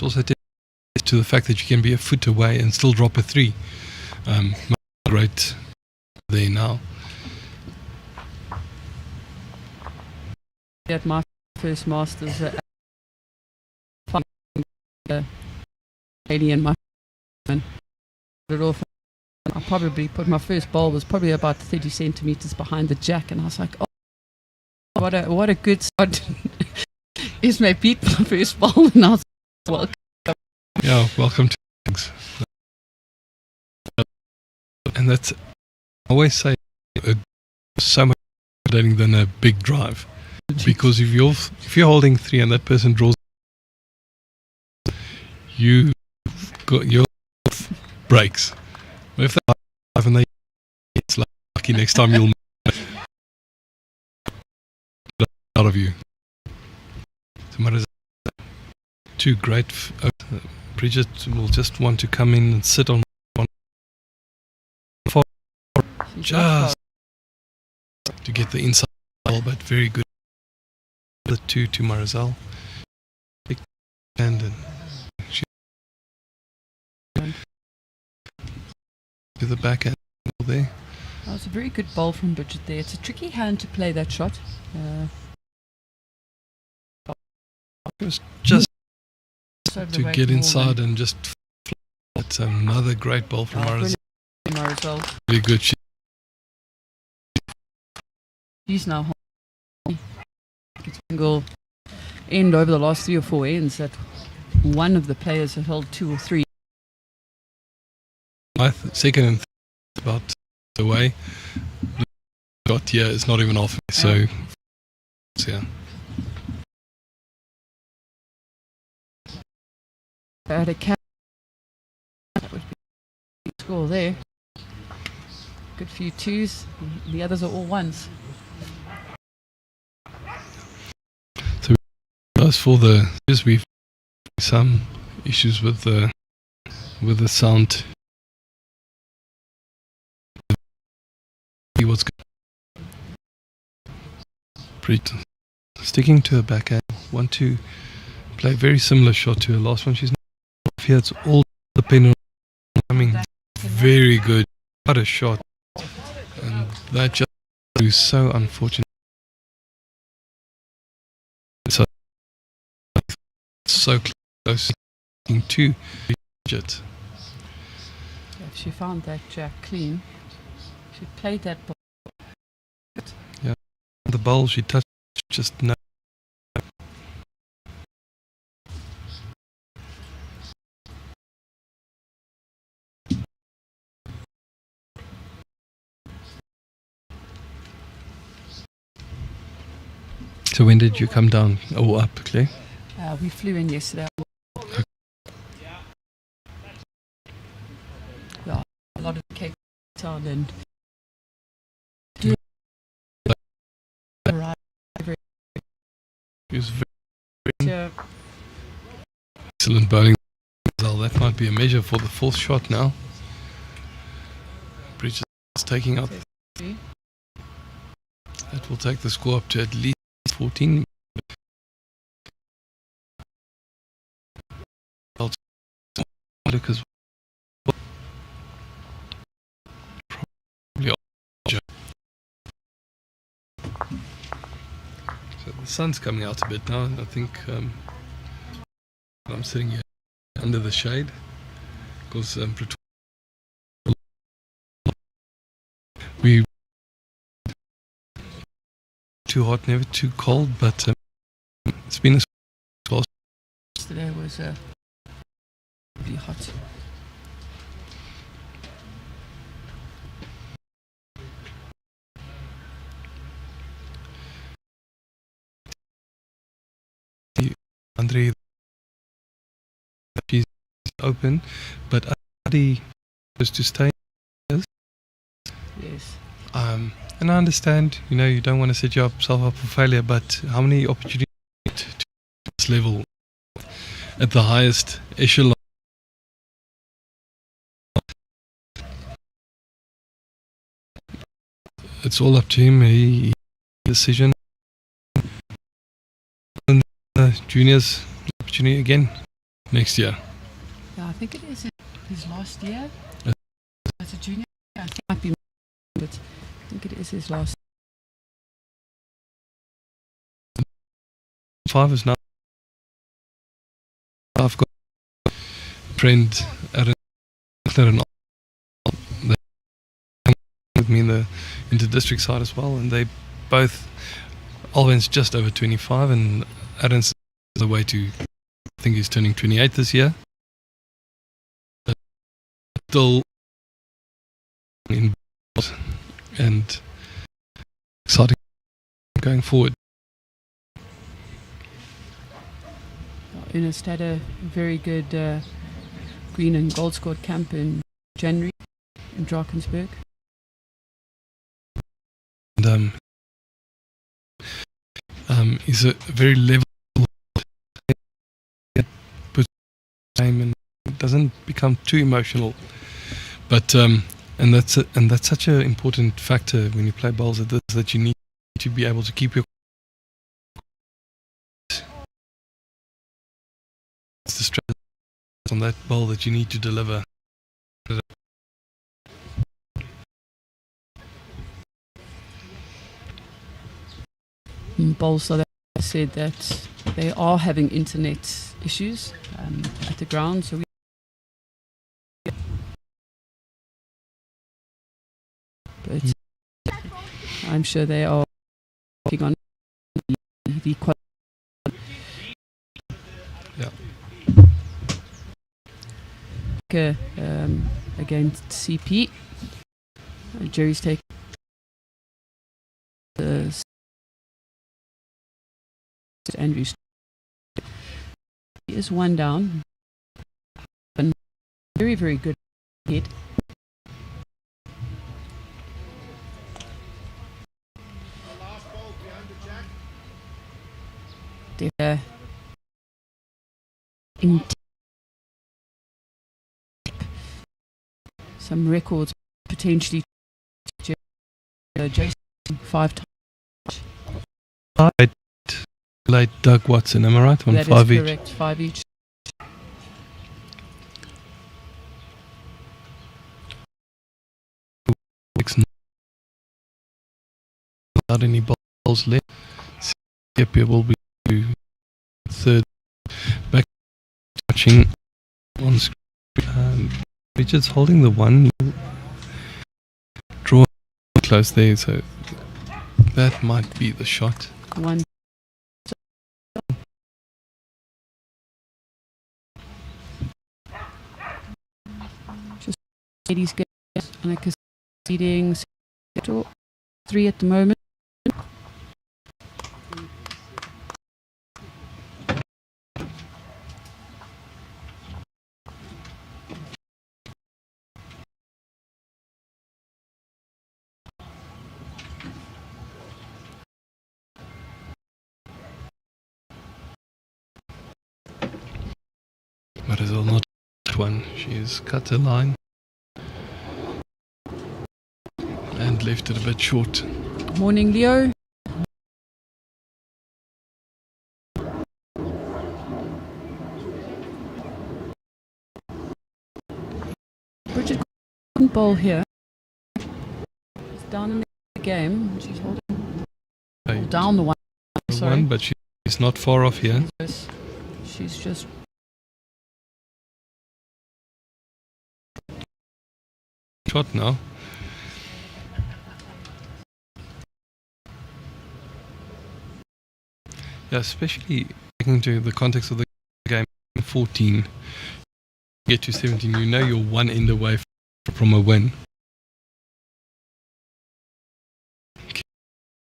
Speaker 5: also to the fact that you can be a foot away and still drop a 3. Great there now.
Speaker 2: At my first Masters, lady and my man, I probably put my first ball was probably about 30 centimeters behind the jack, and I was like, oh, what a good start. Ismay beat my first ball, and I was welcome.
Speaker 5: Yeah, welcome to things. And that's, I always say, so much better than a big drive, because if you're holding 3 and that person draws, you got your breaks. But if they drive and it's lucky, next time you'll out of you. So Marizelle, 2 great. Bridget will just want to come in and sit on one just to get the inside ball, but very good. The 2 to Marizelle. Big hand, and she to the backhand there.
Speaker 2: That was a very good bowl from Bridget there. It's a tricky hand to play that shot.
Speaker 5: It was just to get inside and just. It's another great ball from Marizelle. Really good.
Speaker 2: She's now single end over the last 3 or 4 ends that one of the players have held 2 or 3.
Speaker 5: My second and about the way. Got here is not even off, so yeah.
Speaker 2: At a cap, that would be a score there. Good few 2s. The others are all 1s.
Speaker 5: So as for the we've some issues with the sound. What's Brit sticking to her backhand. Want to play a very similar shot to her last one. She's not here. It's all dependent on coming. Very good. What a shot. And that just is so unfortunate. So close to Bridget.
Speaker 2: she found that jack clean. She played that ball.
Speaker 5: Yeah, the bowl she touched just no. So when did you come down or up, Claire?
Speaker 2: We flew in yesterday. Yeah, a lot of Cape Town and
Speaker 5: He was very excellent bowling. That might be a measure for the fourth shot now. Bridget is taking out. That will take the score up to at least 14. Because probably so the sun's coming out a bit now, and I think I'm sitting here under the shade because we too hot, never too cold, but it's been a well.
Speaker 2: Yesterday was really hot.
Speaker 5: Andre, she's open, but Adi was to stay.
Speaker 2: Yes.
Speaker 5: And I understand, you don't want to set yourself up for failure, but how many opportunities to this level at the highest echelon? It's all up to him. He decision. And the juniors opportunity again next year.
Speaker 2: Yeah, I think it is his last year as a junior. I think it might be, but I think it is his last.
Speaker 5: 5 is now. I've got a friend at an with me in the inter-district side as well, and they both, Alwyn's just over 25 and Aaron's the way to, I think he's turning 28 this year. Still in and exciting going forward.
Speaker 2: Ernest had a very good green and gold scored camp in January in Drakensberg.
Speaker 5: And he's a very level game and doesn't become too emotional, but and that's such an important factor when you play bowls like this, that you need to be able to keep your the stress on that bowl that you need to deliver.
Speaker 2: Bowls South Africa said that they are having internet issues at the ground, so but I'm sure they are working on the against CP. Jerry's taking the Andrews. He is one down. But very, very good hit. Some records potentially. Jason 5 times.
Speaker 5: Late Doug Watson, am I right? On
Speaker 2: that
Speaker 5: 5
Speaker 2: is
Speaker 5: each.
Speaker 2: Correct, 5 each.
Speaker 5: Without any balls left, Sepia will be third. Back touching on screen. Bridget's holding the one. Draw close there, so that might be the shot.
Speaker 2: One. Just ladies get on a conceding 3 at the moment.
Speaker 5: Marizelle not one. She's cut the line and left it a bit short.
Speaker 2: Morning, Leo. Bridget couldn't bowl here. She's down in the game. She's holding down the one. Sorry.
Speaker 5: One, but she's not far off here.
Speaker 2: She's just
Speaker 5: Shot now. Yeah, especially taking into the context of the game 14, get to 17, you know you're one end away from a win.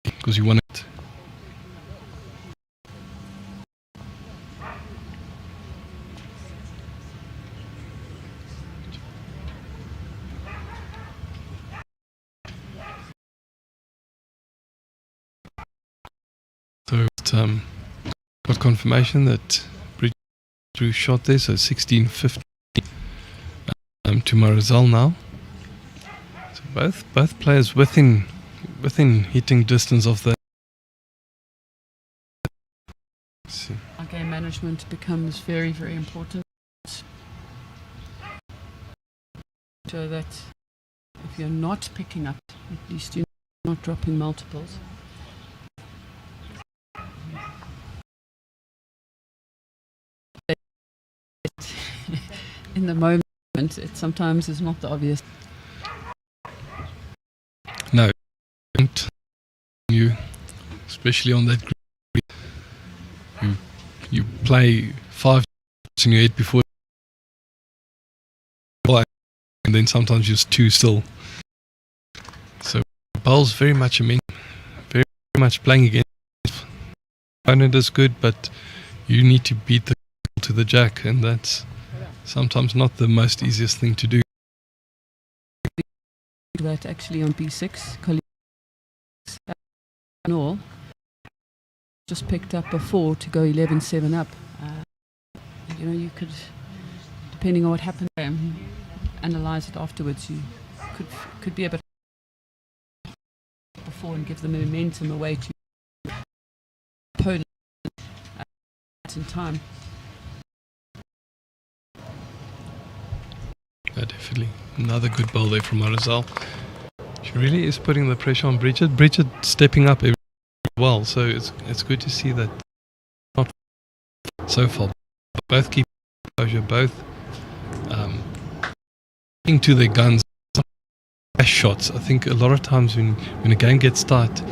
Speaker 5: Because you won it. So got confirmation that Bridget threw shot there, so 16-15 to Marizelle now. So both players within hitting distance of the.
Speaker 2: our game management becomes very, very important. So that if you're not picking up, at least you're not dropping multiples. In the moment, it sometimes is not the obvious.
Speaker 5: No, you, especially on that group, you play 5 in your head before, and then sometimes just 2 still. So bowl's very much very much playing against. Opponent is good, but you need to beat the to the jack, and that's sometimes not the most easiest thing to do.
Speaker 2: That actually on B6, colleagues and all just picked up a 4 to go 11-7 up. You could, depending on what happened, analyze it afterwards. You could be a bit before and give the momentum away to opponent in time.
Speaker 5: Definitely. Another good bowl there from Marizelle. She really is putting the pressure on Bridget. Bridget stepping up very well, so it's good to see that not so far. Both keep composure, both into their guns. Rash shots. I think a lot of times when a game gets tight,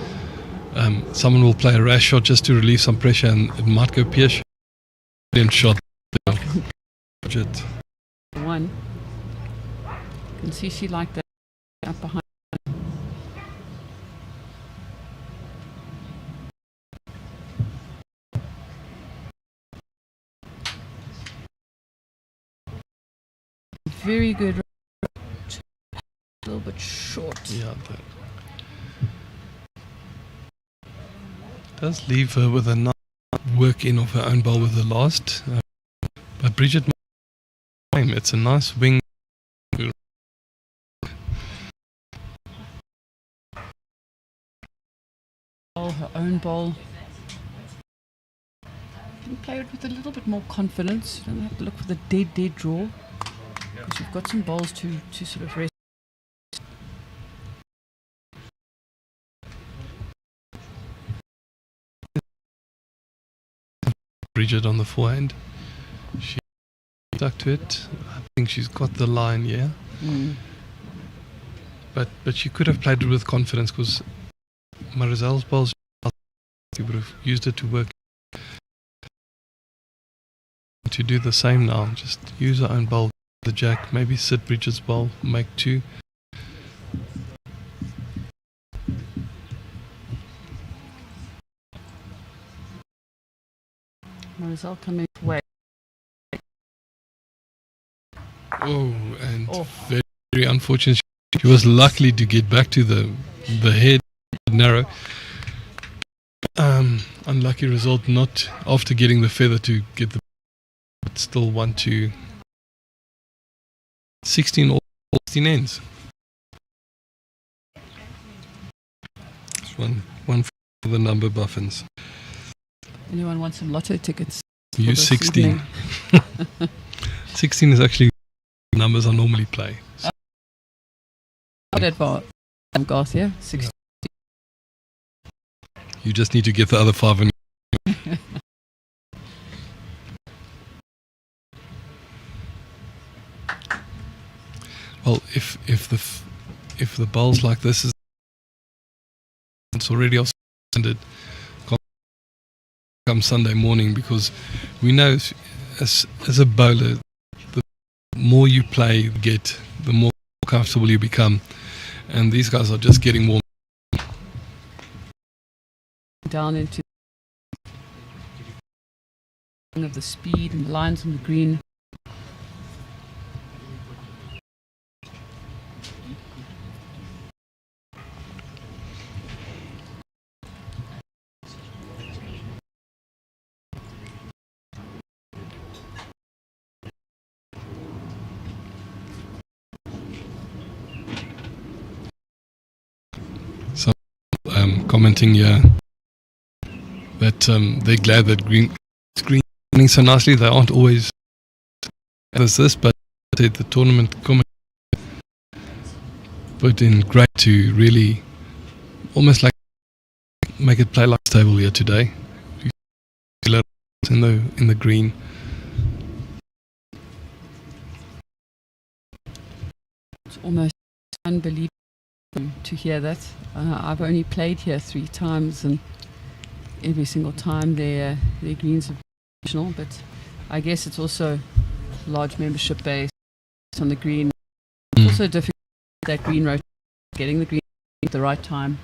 Speaker 5: someone will play a rash shot just to relieve some pressure, and it might go pierce. Brilliant shot. Bridget.
Speaker 2: One. You can see she liked that up behind. Very good. A little bit short.
Speaker 5: Yeah, that does leave her with a nice work in of her own bowl with the last. But Bridget, it's a nice wing.
Speaker 2: Her own bowl. You can play it with a little bit more confidence. You don't have to look for the dead draw, because you've got some bowls to sort of rest.
Speaker 5: Bridget on the forehand. She stuck to it. I think she's got the line, yeah. But she could have played it with confidence because Marizelle's balls, you would have used it to work. To do the same now, just use her own ball, the jack, maybe sit Bridget's ball, make 2.
Speaker 2: Marizelle coming away.
Speaker 5: Oh, and very, very unfortunate. She was lucky to get back to the head narrow. Unlucky result, not after getting the feather to get the, but still 1 to 16 or 16 ends. Just one for the number buffins.
Speaker 2: Anyone want some lotto tickets?
Speaker 5: Use 16. 16 is actually numbers I normally play. So.
Speaker 2: Not advanced. Garth, yeah? 16.
Speaker 5: You just need to get the other 5 in. Well, if the bowls like this is, it's already offended come Sunday morning, because we know as a bowler, the more you play, the more comfortable you become, and these guys are just getting warm.
Speaker 2: Down into of the speed and the lines on the green.
Speaker 5: Some commenting here that they're glad that green screening so nicely. They aren't always as this, but the tournament comment put in great to really almost like make it play like stable here today. In the green.
Speaker 2: It's almost unbelievable to hear that. I've only played here 3 times, and every single time their greens are traditional, but I guess it's also large membership base on the green. It's also difficult that green rotation, getting the green at the right time.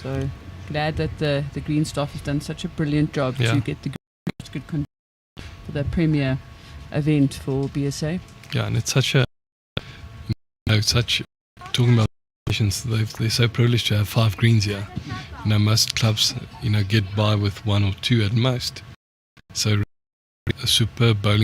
Speaker 2: So glad that the green staff has done such a brilliant job to get the good control for the premier event for BSA.
Speaker 5: Yeah, and it's such a talking about nations, they're so privileged to have 5 greens here. Most clubs get by with 1 or 2 at most. So a superb bowling.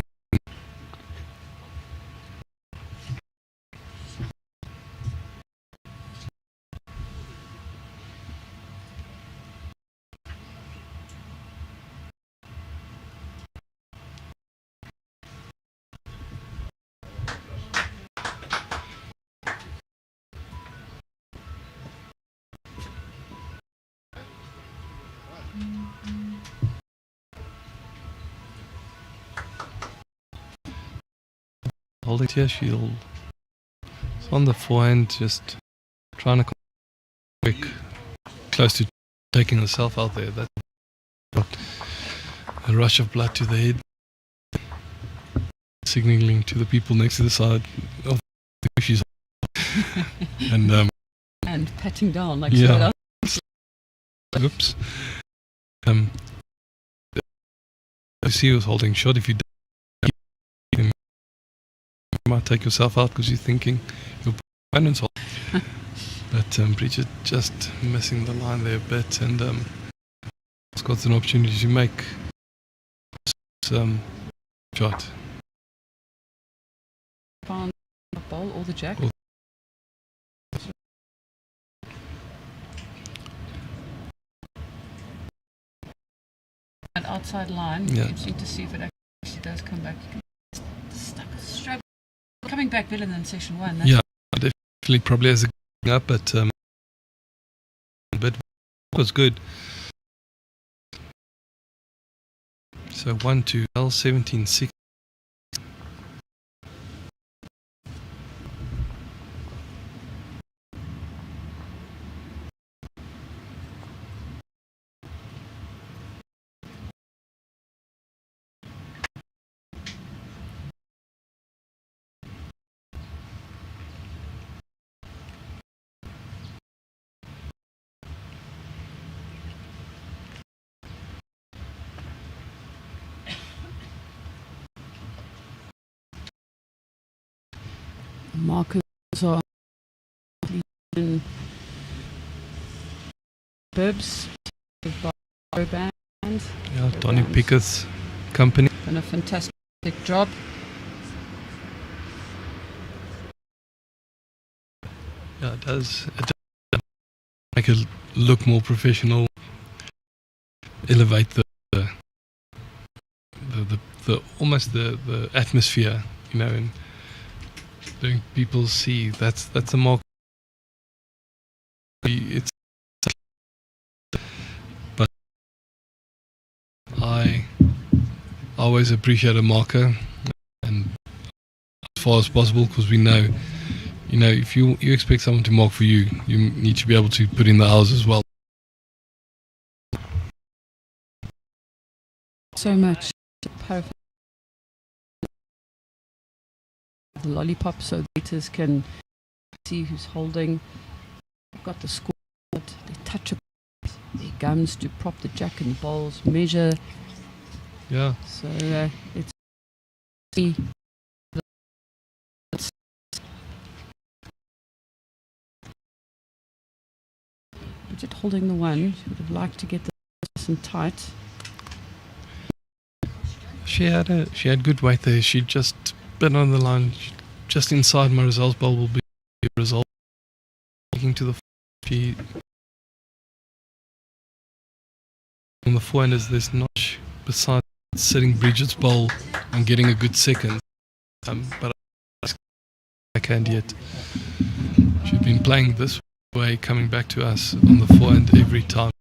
Speaker 5: Holding here, shield. It's on the forehand, just trying to quick, close to taking herself out there. That a rush of blood to the head, signaling to the people next to the side of the she's
Speaker 2: and patting down like
Speaker 5: yeah. Oops. You see who's holding shot. If you might take yourself out because you're thinking your opponent's holding. But Bridget just missing the line there a bit, and it's got an opportunity to make some shot.
Speaker 2: Found the ball or the jack. That outside line, you just need to see if it actually does come back. Stuck, struggle. Coming back better than session 1.
Speaker 5: Yeah, definitely probably as a up, but it was good. So 1-2, L 17-6.
Speaker 2: markers are in bibs, band.
Speaker 5: Yeah, Donny Pickett's company.
Speaker 2: Done a fantastic job.
Speaker 5: Yeah, it does make it look more professional, elevate the almost the atmosphere, you know, and letting people see that's a mark. It's but I always appreciate a marker, and as far as possible, because we know, you know, if you expect someone to mark for you, you need to be able to put in the hours as well.
Speaker 2: So much perfect. The lollipop so waiters can see who's holding. They've got the score, they touch it, their gums to prop the jack and bowls, measure.
Speaker 5: Yeah.
Speaker 2: So it's Bridget holding the one. She would have liked to get the person tight.
Speaker 5: She had good weight there. She just been on the line, just inside Marizelle's bowl will be a result. Looking to the she on the forehanders, there's notch besides setting Bridget's bowl and getting a good second. But I can't yet. She's been playing this way, coming back to us on the forehand every time.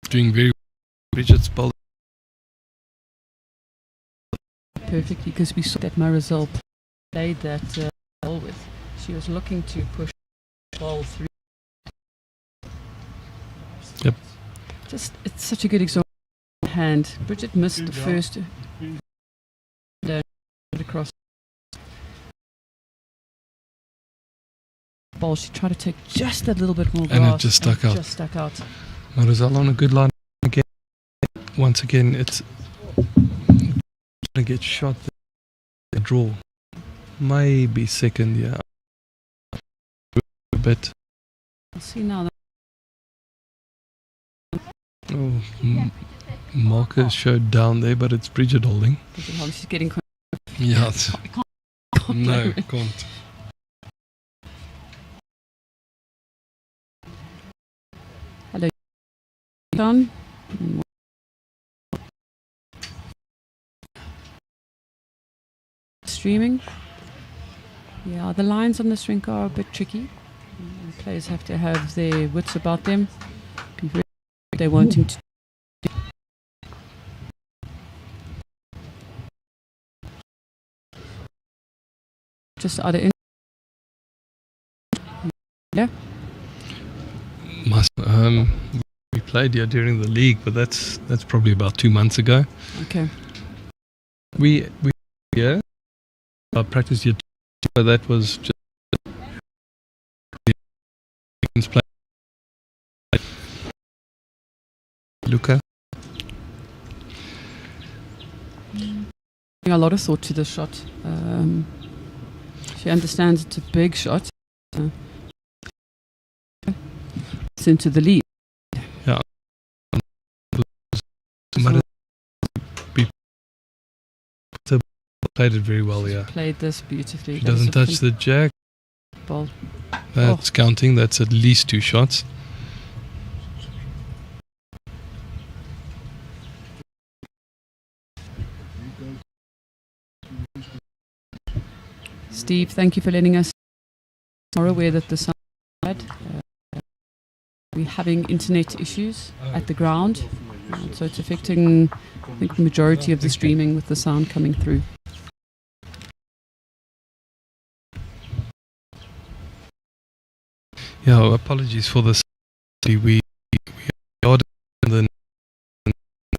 Speaker 5: Doing very well. Bridget's bowl.
Speaker 2: Perfectly, because we saw that Marizelle played that ball with. She was looking to push the ball through.
Speaker 5: Yep.
Speaker 2: Just, it's such a good example. Hand. Bridget missed the first across ball. She tried to take just a little bit more grass,
Speaker 5: and it just stuck out.
Speaker 2: Just stuck out.
Speaker 5: Marizelle on a good line again. Once again, it's gonna get shot. The draw, maybe second, yeah. A bit.
Speaker 2: Let's see now.
Speaker 5: Oh, marker showed down there, but it's Bridget holding.
Speaker 2: She's getting.
Speaker 5: Yeah. No,
Speaker 2: can't.
Speaker 5: can't.
Speaker 2: Hello, Don. Streaming. Yeah, the lines on this rink are a bit tricky. Players have to have their wits about them. Be very they're wanting to. Just other in. Yeah.
Speaker 5: We played here during the league, but that's probably about 2 months ago.
Speaker 2: Okay.
Speaker 5: We yeah. I practiced here, but that was just play. Luca.
Speaker 2: A lot of thought to the shot. She understands it's a big shot. It's into the lead.
Speaker 5: Yeah. Played it very well, yeah.
Speaker 2: Played this beautifully.
Speaker 5: She doesn't touch the jack.
Speaker 2: Ball.
Speaker 5: That's counting. That's at least 2 shots.
Speaker 2: Steve, thank you for letting us. Are aware that the sound we're having internet issues at the ground, so it's affecting, I think, the majority of the streaming with the sound coming through.
Speaker 5: Yeah, apologies for this. We ordered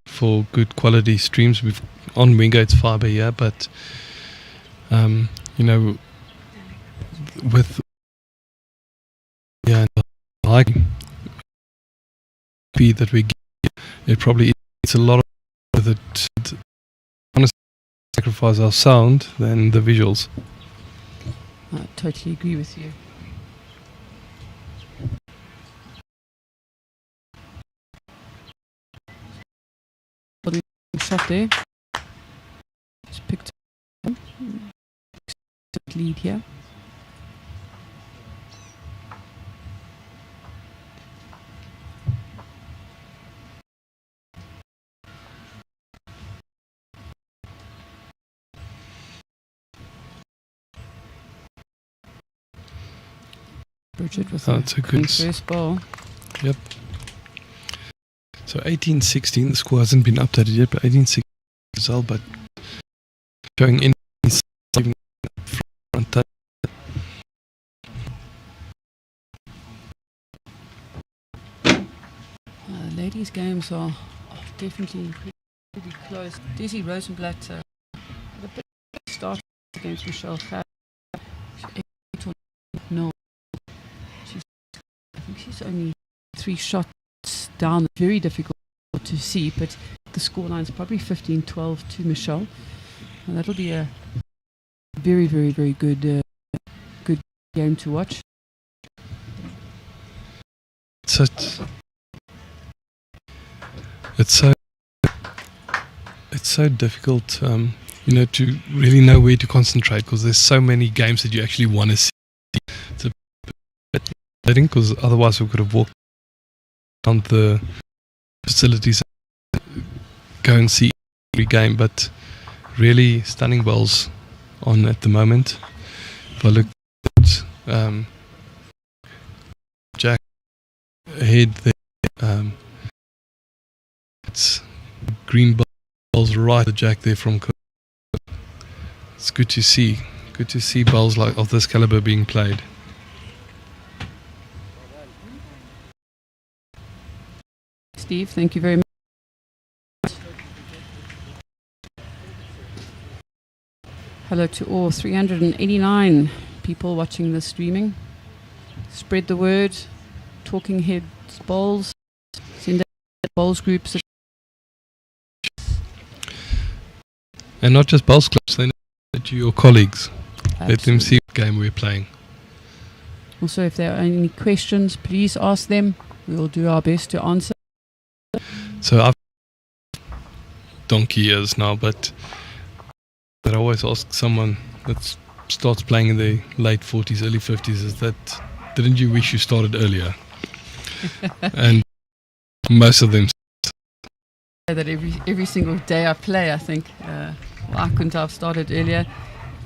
Speaker 5: for good quality streams. We've on Wingate's fiber, yeah, but you know, with like speed that we get, it probably it's a lot of with it. Honestly, sacrifice our sound than the visuals.
Speaker 2: I totally agree with you. Shot there. Just picked up lead here. Bridget with
Speaker 5: it's a good
Speaker 2: first ball.
Speaker 5: Yep. So 18-16, the score hasn't been updated yet, but 18-16 result, but showing in front touch.
Speaker 2: The ladies' games are definitely pretty close. Desi Rosenblatt had a bit start against Michelle Gad. No, I think she's only 3 shots down. Very difficult to see, but the scoreline is probably 15-12 to Michelle. And that'll be a very, very, very good game to watch.
Speaker 5: It's so difficult, to really know where to concentrate, because there's so many games that you actually want to see. It's a bit frustrating, because otherwise we could have walked around the facilities and go and see every game, but really stunning bowls on at the moment. If I look at Jack ahead there, it's green bowls right at Jack there from. It's good to see bowls like of this caliber being played.
Speaker 2: Steve, thank you very much. Hello to all 389 people watching this streaming. Spread the word. Talking Heads bowls. Send out bowls groups.
Speaker 5: And not just bowls clubs, they know to your colleagues.
Speaker 2: Absolutely.
Speaker 5: Let them see what game we're playing.
Speaker 2: Also, if there are any questions, please ask them. We will do our best to answer.
Speaker 5: So I've donkey years now, but I always ask someone that starts playing in the late 40s, early 50s, is that, didn't you wish you started earlier? And most of them
Speaker 2: say that every single day I play, I think, I couldn't have started earlier.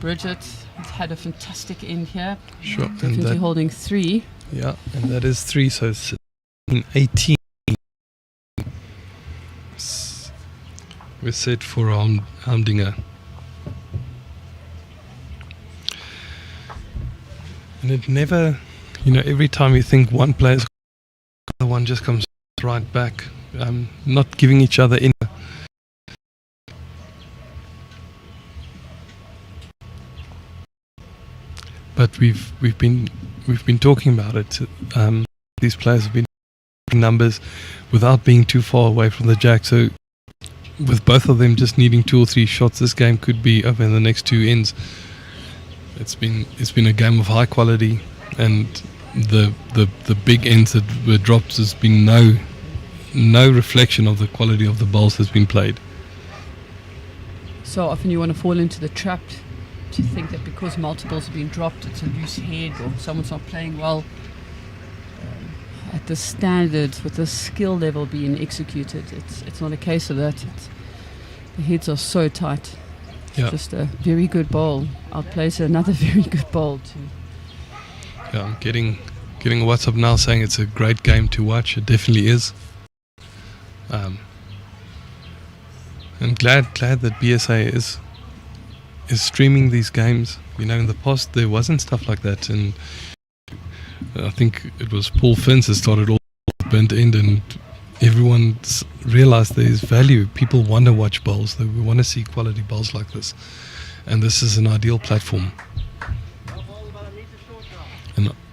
Speaker 2: Bridget has had a fantastic end here.
Speaker 5: Sure.
Speaker 2: Definitely holding 3.
Speaker 5: Yeah, and that is 3, so it's 18. We're set for Humdinger. And it never, every time you think one player's got the other one just comes right back. Not giving each other in. But we've been talking about it. These players have been numbers without being too far away from the jack. So with both of them just needing 2 or 3 shots, this game could be over in the next 2 ends. It's been a game of high quality, and the big ends that were dropped has been no reflection of the quality of the bowls that's been played.
Speaker 2: So often you want to fall into the trap to think that because multiples have been dropped, it's a loose head or someone's not playing well. At the standards, with the skill level being executed, it's not a case of that. The heads are so tight.
Speaker 5: Yeah.
Speaker 2: Just a very good bowl outplays another very good bowl too.
Speaker 5: Yeah, I'm getting a WhatsApp now saying it's a great game to watch. It definitely is. I'm glad that BSA is streaming these games. In the past there wasn't stuff like that, and I think it was Paul Finns that started all burnt end, and everyone realized there is value. People want to watch bowls. They want to see quality bowls like this, and this is an ideal platform.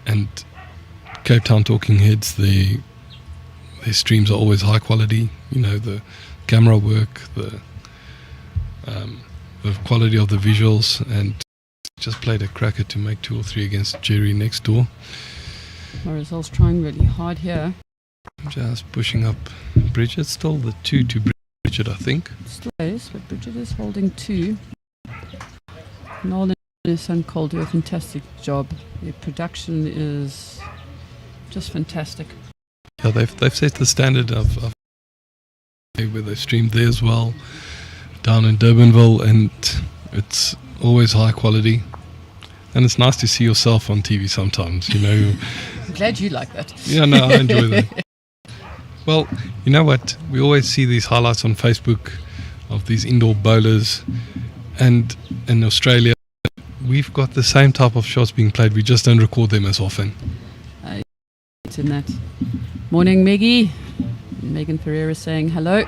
Speaker 5: And Cape Town Talking Heads, their streams are always high quality. The camera work, the quality of the visuals, and just played a cracker to make 2 or 3 against Jerry next door.
Speaker 2: Marizelle's trying really hard here.
Speaker 5: Just pushing up Bridget. Still the 2 to Bridget, I think.
Speaker 2: Still is, but Bridget is holding 2. Noel and his son Cole do a fantastic job. Their production is just fantastic.
Speaker 5: Yeah, they've set the standard of where they streamed there as well, down in Durbanville, and it's always high quality. And it's nice to see yourself on TV sometimes, you know.
Speaker 2: I'm glad you like that.
Speaker 5: Yeah, no, I enjoy that. Well, you know what? We always see these highlights on Facebook of these indoor bowlers, and in Australia, we've got the same type of shots being played. We just don't record them as often.
Speaker 2: It's in that. Morning, Meggie. Megan Ferreira saying hello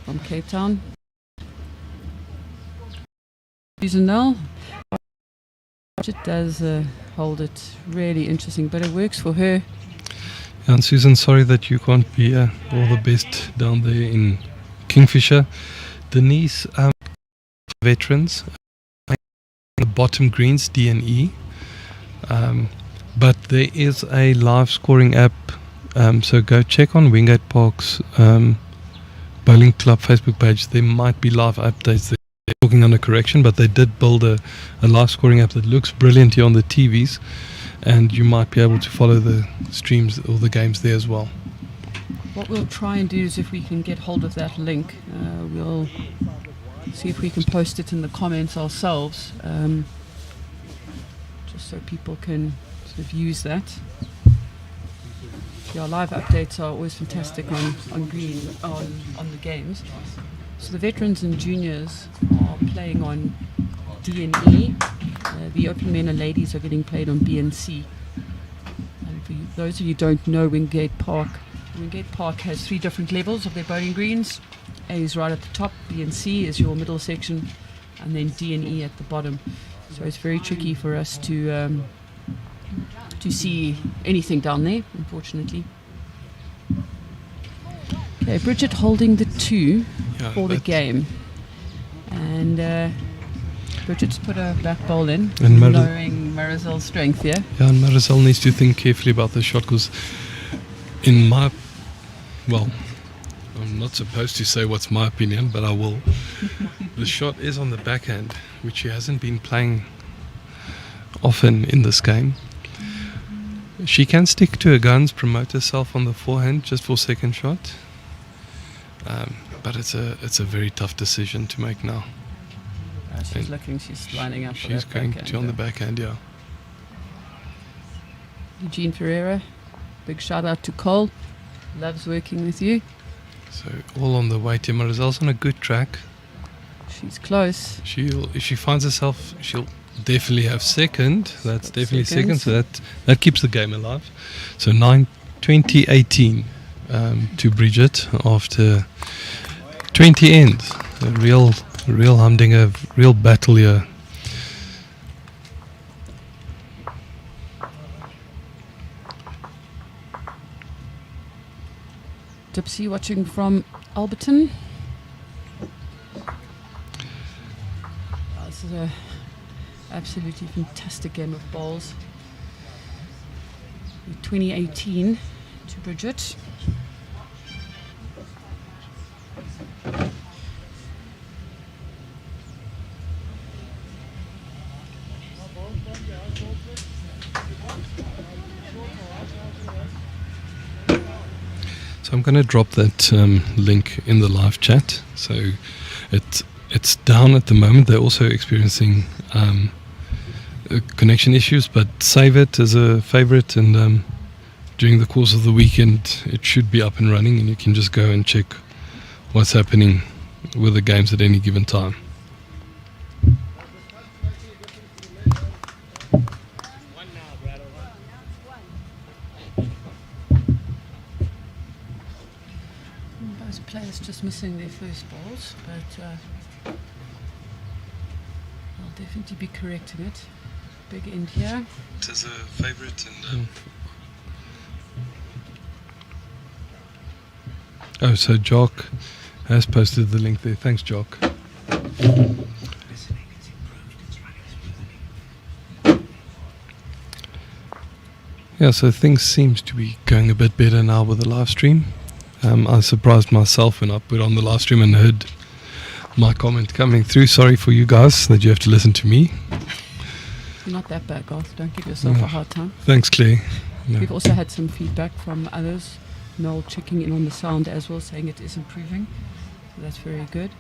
Speaker 2: from Cape Town. Susan Nell. It does hold it really interesting, but it works for her.
Speaker 5: And Susan, sorry that you can't be all the best down there in Kingfisher. Denise, veterans, the bottom greens, D and E. But there is a live scoring app, so go check on Wingate Park's Bowling Club Facebook page. There might be live updates there. They're talking under correction, but they did build a live scoring app that looks brilliant here on the TVs, and you might be able to follow the streams or the games there as well.
Speaker 2: What we'll try and do is, if we can get hold of that link, we'll see if we can post it in the comments ourselves, just so people can sort of use that. Yeah, live updates are always fantastic on the games. So the veterans and juniors are playing on D and E. The open men and ladies are getting played on B and C. And for those of you who don't know Wingate Park has 3 different levels of their bowling greens. A is right at the top, B and C is your middle section, and then D and E at the bottom. So it's very tricky for us to see anything down there, unfortunately. Okay, Bridget holding the 2 for the game. And Bridget's put a black ball in,
Speaker 5: and
Speaker 2: knowing Marizelle's strength, yeah?
Speaker 5: Yeah, and Marizelle needs to think carefully about the shot, because I'm not supposed to say what's my opinion, but I will. The shot is on the backhand, which she hasn't been playing often in this game. She can stick to her guns, promote herself on the forehand just for second shot. But it's a very tough decision to make now.
Speaker 2: She's lining up for
Speaker 5: She's
Speaker 2: that
Speaker 5: going
Speaker 2: backhand,
Speaker 5: to on the backhand, yeah.
Speaker 2: Eugene Ferreira, big shout out to Cole. Loves working with you.
Speaker 5: So all on the way to Marizelle's on a good track.
Speaker 2: She's close.
Speaker 5: If she finds herself, she'll definitely have second. That's definitely second. So that keeps the game alive. So 2018 to Bridget after 20 ends. A real humdinger, real battle here.
Speaker 2: Dipsy watching from Alberton. This is a absolutely fantastic game of bowls. 2018 to Bridget.
Speaker 5: So I'm going to drop that link in the live chat. So it's down at the moment. They're also experiencing connection issues, but save it as a favorite, and during the course of the weekend it should be up and running, and you can just go and check what's happening with the games at any given time.
Speaker 2: Those players just missing their first balls, but I'll definitely be correcting it. Big end here.
Speaker 5: It is a favourite, and oh, so Jock has posted the link there. Thanks, Jock. Yeah, so things seems to be going a bit better now with the live stream. I surprised myself when I put on the live stream and heard my comment coming through. Sorry for you guys that you have to listen to me.
Speaker 2: You're not that bad, Garth. Don't give yourself a hard time.
Speaker 5: Thanks, Claire. No.
Speaker 2: We've also had some feedback from others. Noel checking in on the sound as well, saying it is improving. So that's very good.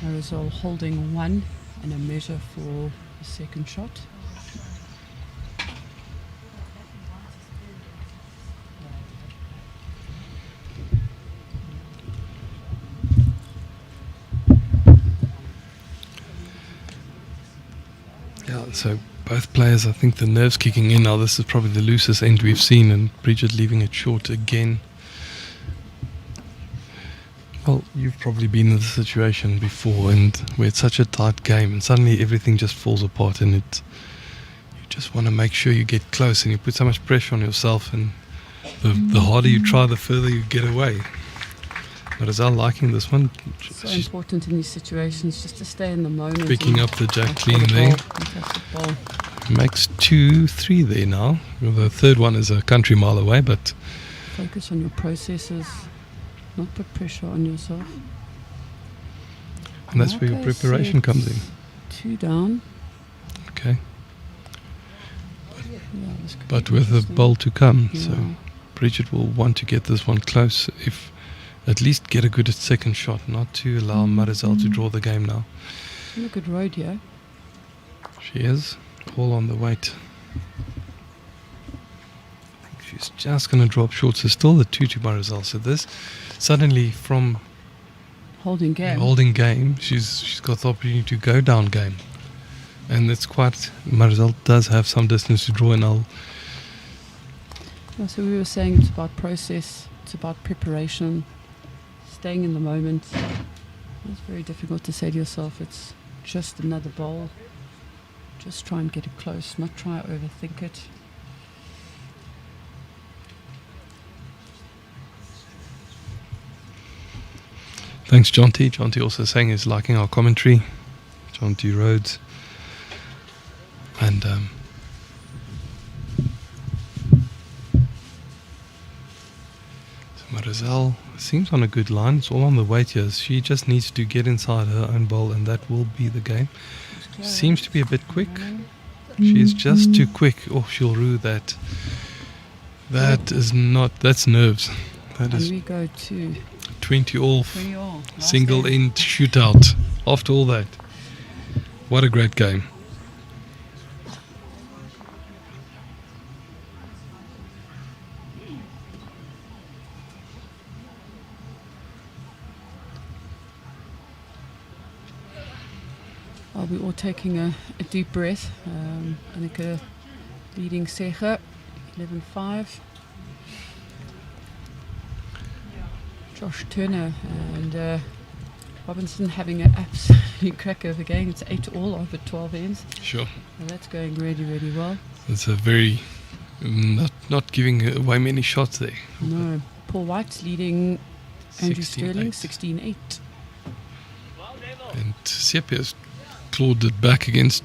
Speaker 2: Marizelle holding 1 and a measure for the second shot.
Speaker 5: Yeah, so both players, I think the nerves kicking in now. This is probably the loosest end we've seen, and Bridget leaving it short again. Well, you've probably been in this situation before, and where it's such a tight game, and suddenly everything just falls apart, and you just want to make sure you get close, and you put so much pressure on yourself, and the harder you try, the further you get away. Marizelle liking this one.
Speaker 2: So important in these situations, just to stay in the moment.
Speaker 5: Picking up the jack clean there.
Speaker 2: Ball.
Speaker 5: Makes 2-3 there now. The third one is a country mile away, but
Speaker 2: focus on your processes, not put pressure on yourself.
Speaker 5: And that's where your preparation comes in.
Speaker 2: 2 down.
Speaker 5: Okay. But with the bowl to come, so Bridget will want to get this one close, if at least get a good second shot, not to allow Marizelle to draw the game now.
Speaker 2: In a good road here.
Speaker 5: She is. All on the weight. I think she's just going to drop short. So still the 2 to Marizelle. So this suddenly from
Speaker 2: holding game,
Speaker 5: she's got the opportunity to go down game. And it's quite, Marizelle does have some distance to draw, and
Speaker 2: so we were saying it's about process, it's about preparation, staying in the moment. It's very difficult to say to yourself, it's just another bowl. Just try and get it close, not try to overthink it.
Speaker 5: Thanks, John T. John T also saying he's liking our commentary. John T. Rhodes. And so Marizelle seems on a good line. It's all on the weight here. She just needs to get inside her own bowl, and that will be the game. Seems to be a bit quick. She is just too quick. Oh, she'll rue that. That is not. That's nerves. That is.
Speaker 2: And we go to
Speaker 5: 20 all. Single
Speaker 2: game.
Speaker 5: end shootout. After all that, what a great game.
Speaker 2: We're all taking a deep breath. Anneke leading Seger, 11-5. Josh Turner and Robinson having an absolute cracker of a game. It's 8 all over 12 ends.
Speaker 5: Sure.
Speaker 2: And that's going really, really well.
Speaker 5: It's a very not giving away many shots there.
Speaker 2: No. Paul White's leading Andrew Sterling, 16-8.
Speaker 5: And Sepia's clawed it back against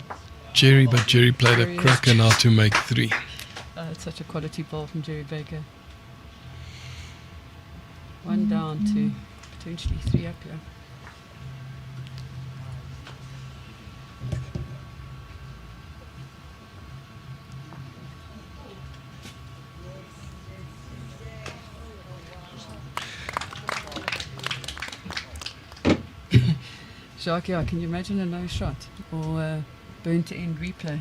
Speaker 5: Jerry, but Jerry played a cracker now to make 3.
Speaker 2: It's such a quality ball from Jerry Baker. 1 down to potentially 3 up here. Jacques, can you imagine a no shot or burnt end replay?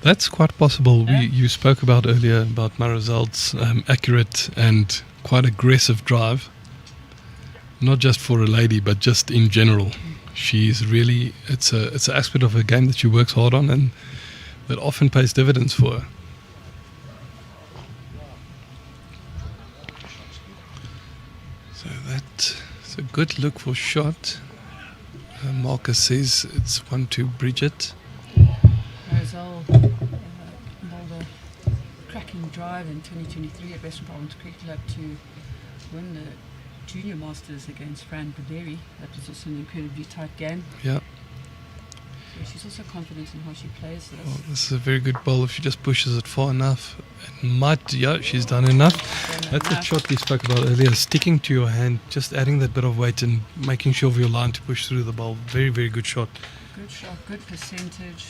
Speaker 5: That's quite possible. You spoke about earlier about Marizelle's accurate and quite aggressive drive, not just for a lady but just in general. She's really, it's an aspect of her game that she works hard on, and that often pays dividends for her. So that's a good look for shot. Marcus says it's 1-2 Bridget.
Speaker 2: Marizelle bowled a cracking drive in 2023 at Western Province Cricket Club to win the Junior Masters against Fran Baderi. That was also an incredibly tight game.
Speaker 5: Yeah.
Speaker 2: She's also confident in how she plays this.
Speaker 5: Oh, this is a very good bowl if she just pushes it far enough. It might, yeah, she's done enough. That's the shot we spoke about earlier, sticking to your hand, just adding that bit of weight and making sure of your line to push through the bowl. Very, very good shot.
Speaker 2: Good shot, good percentage.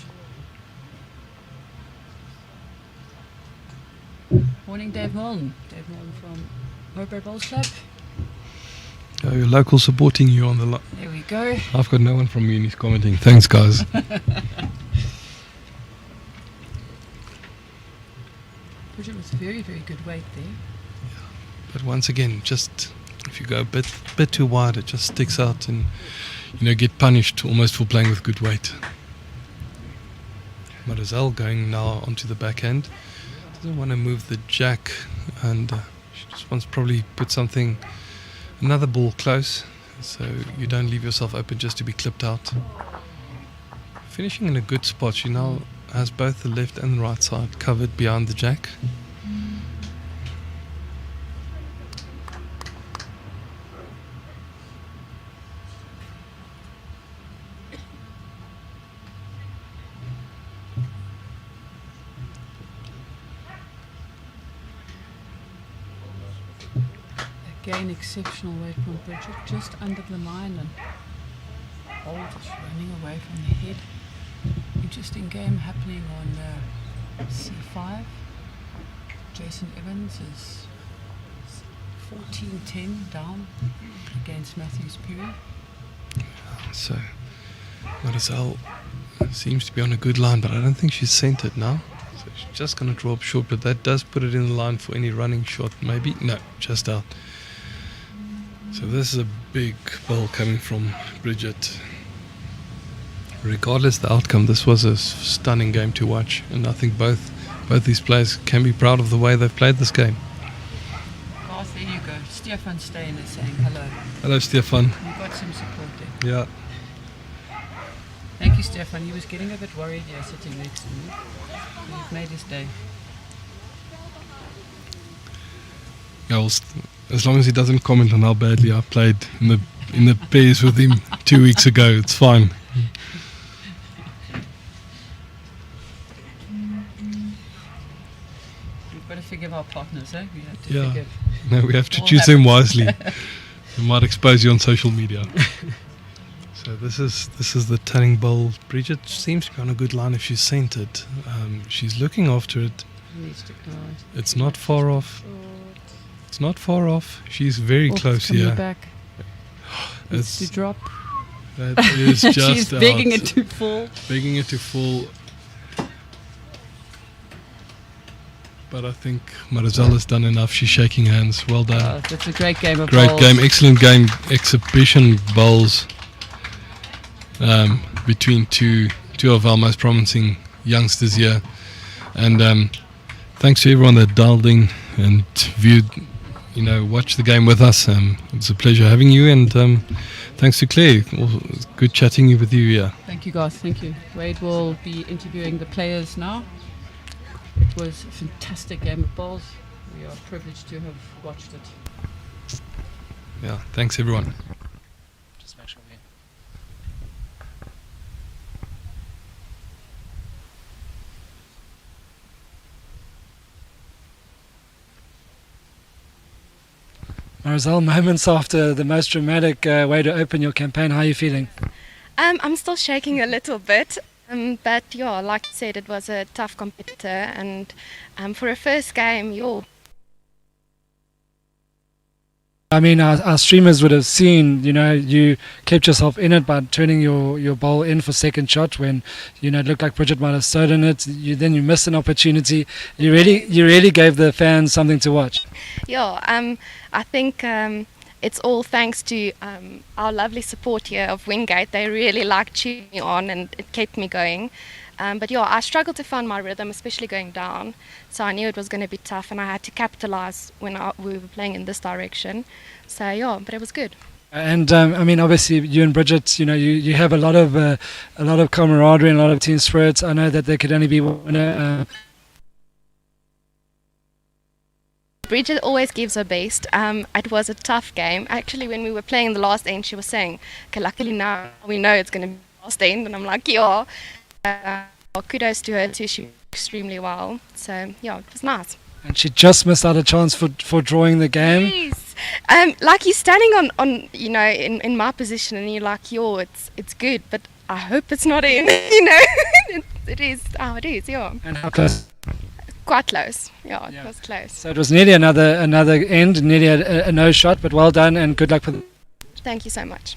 Speaker 2: Morning, Dave Milne. Dave Milne from Mowbray Bowls Club.
Speaker 5: Oh, your local supporting you on the line.
Speaker 2: There we go.
Speaker 5: I've got no one from Unis commenting. Thanks, guys.
Speaker 2: Bridget was very, very good weight there.
Speaker 5: But once again, just if you go a bit too wide, it just sticks out and, get punished almost for playing with good weight. Marizelle going now onto the backhand. Doesn't want to move the jack, and she just wants to probably put another ball close, so you don't leave yourself open just to be clipped out. Finishing in a good spot. She now has both the left and the right side covered behind the jack.
Speaker 2: Again, exceptional weight from Bridget, just under the line, and ball just running away from the head. Interesting game happening on C5. Jason Evans is 14-10 down against Matthews Perry.
Speaker 5: So Marizelle seems to be on a good line, but I don't think she's centered now. So she's just going to draw up short, but that does put it in the line for any running shot. Maybe? No, just out. So this is a big ball coming from Bridget. Regardless of the outcome, this was a stunning game to watch, and I think both these players can be proud of the way they've played this game.
Speaker 2: Garth, there you go. Stefan Stein is saying hello.
Speaker 5: Hello, Stefan.
Speaker 2: You got some support there.
Speaker 5: Yeah.
Speaker 2: Thank you, Stefan. He was getting a bit worried here sitting next to me. You've made his day.
Speaker 5: Yeah, well, as long as he doesn't comment on how badly I played in the pairs with him 2 weeks ago, it's fine.
Speaker 2: We've got to forgive our partners, eh? We have to forgive.
Speaker 5: No, we have to
Speaker 2: All
Speaker 5: choose them wisely. We might expose you on social media. So this is the turning bowl. Bridget seems to be on a good line if she's centered. She's looking after it. It's not far off. It's not far off. She's very close here.
Speaker 2: Back. It's to drop.
Speaker 5: That is just
Speaker 2: She's begging it to fall.
Speaker 5: Begging it to fall. But I think Marizelle has done enough. She's shaking hands. Well done.
Speaker 2: That's a great game of
Speaker 5: Great
Speaker 2: bowls.
Speaker 5: game. Excellent game. Exhibition bowls between two of our most promising youngsters here. And thanks to everyone that dialed in and viewed, watched the game with us. It's a pleasure having you, and thanks to Claire. It's good chatting with you. Yeah.
Speaker 2: Thank you, guys. Thank you. Wade will be interviewing the players now. It was a fantastic game of bowls. We are privileged to have watched it.
Speaker 5: Yeah. Thanks, everyone.
Speaker 4: Just make sure we... Marizelle, moments after the most dramatic way to open your campaign, how are you feeling?
Speaker 6: I'm still shaking a little bit, but yeah, like you said, it was a tough competitor, and for a first game,
Speaker 4: I mean, our streamers would have seen, you kept yourself in it by turning your bowl in for second shot when, it looked like Bridget might have stolen it. Then you missed an opportunity. You really gave the fans something to watch.
Speaker 6: yeah, I think it's all thanks to our lovely support here of Wingate. They really liked cheering me on, and it kept me going. But yeah, I struggled to find my rhythm, especially going down. So I knew it was going to be tough, and I had to capitalize when we were playing in this direction. So yeah, but it was good.
Speaker 4: And I mean, obviously, you and Bridget, you have a lot of camaraderie and a lot of team spirit. I know that there could only be one.
Speaker 6: Bridget always gives her best. It was a tough game. Actually, when we were playing the last end, she was saying, okay, luckily now we know it's going to be last end, and I'm like, yeah. Well, kudos to her too. She did extremely well. So yeah, it was nice.
Speaker 4: And she just missed out a chance for drawing the game.
Speaker 6: Yes. Like you're standing on you know, in my position, and you're like, yo, it's good, but I hope it's not in. You know, it is how it is. Yeah.
Speaker 4: And how close?
Speaker 6: Quite close. Yeah, it was close.
Speaker 4: So it was nearly another end, nearly a no shot, but well done and good luck with.
Speaker 6: Thank you so much.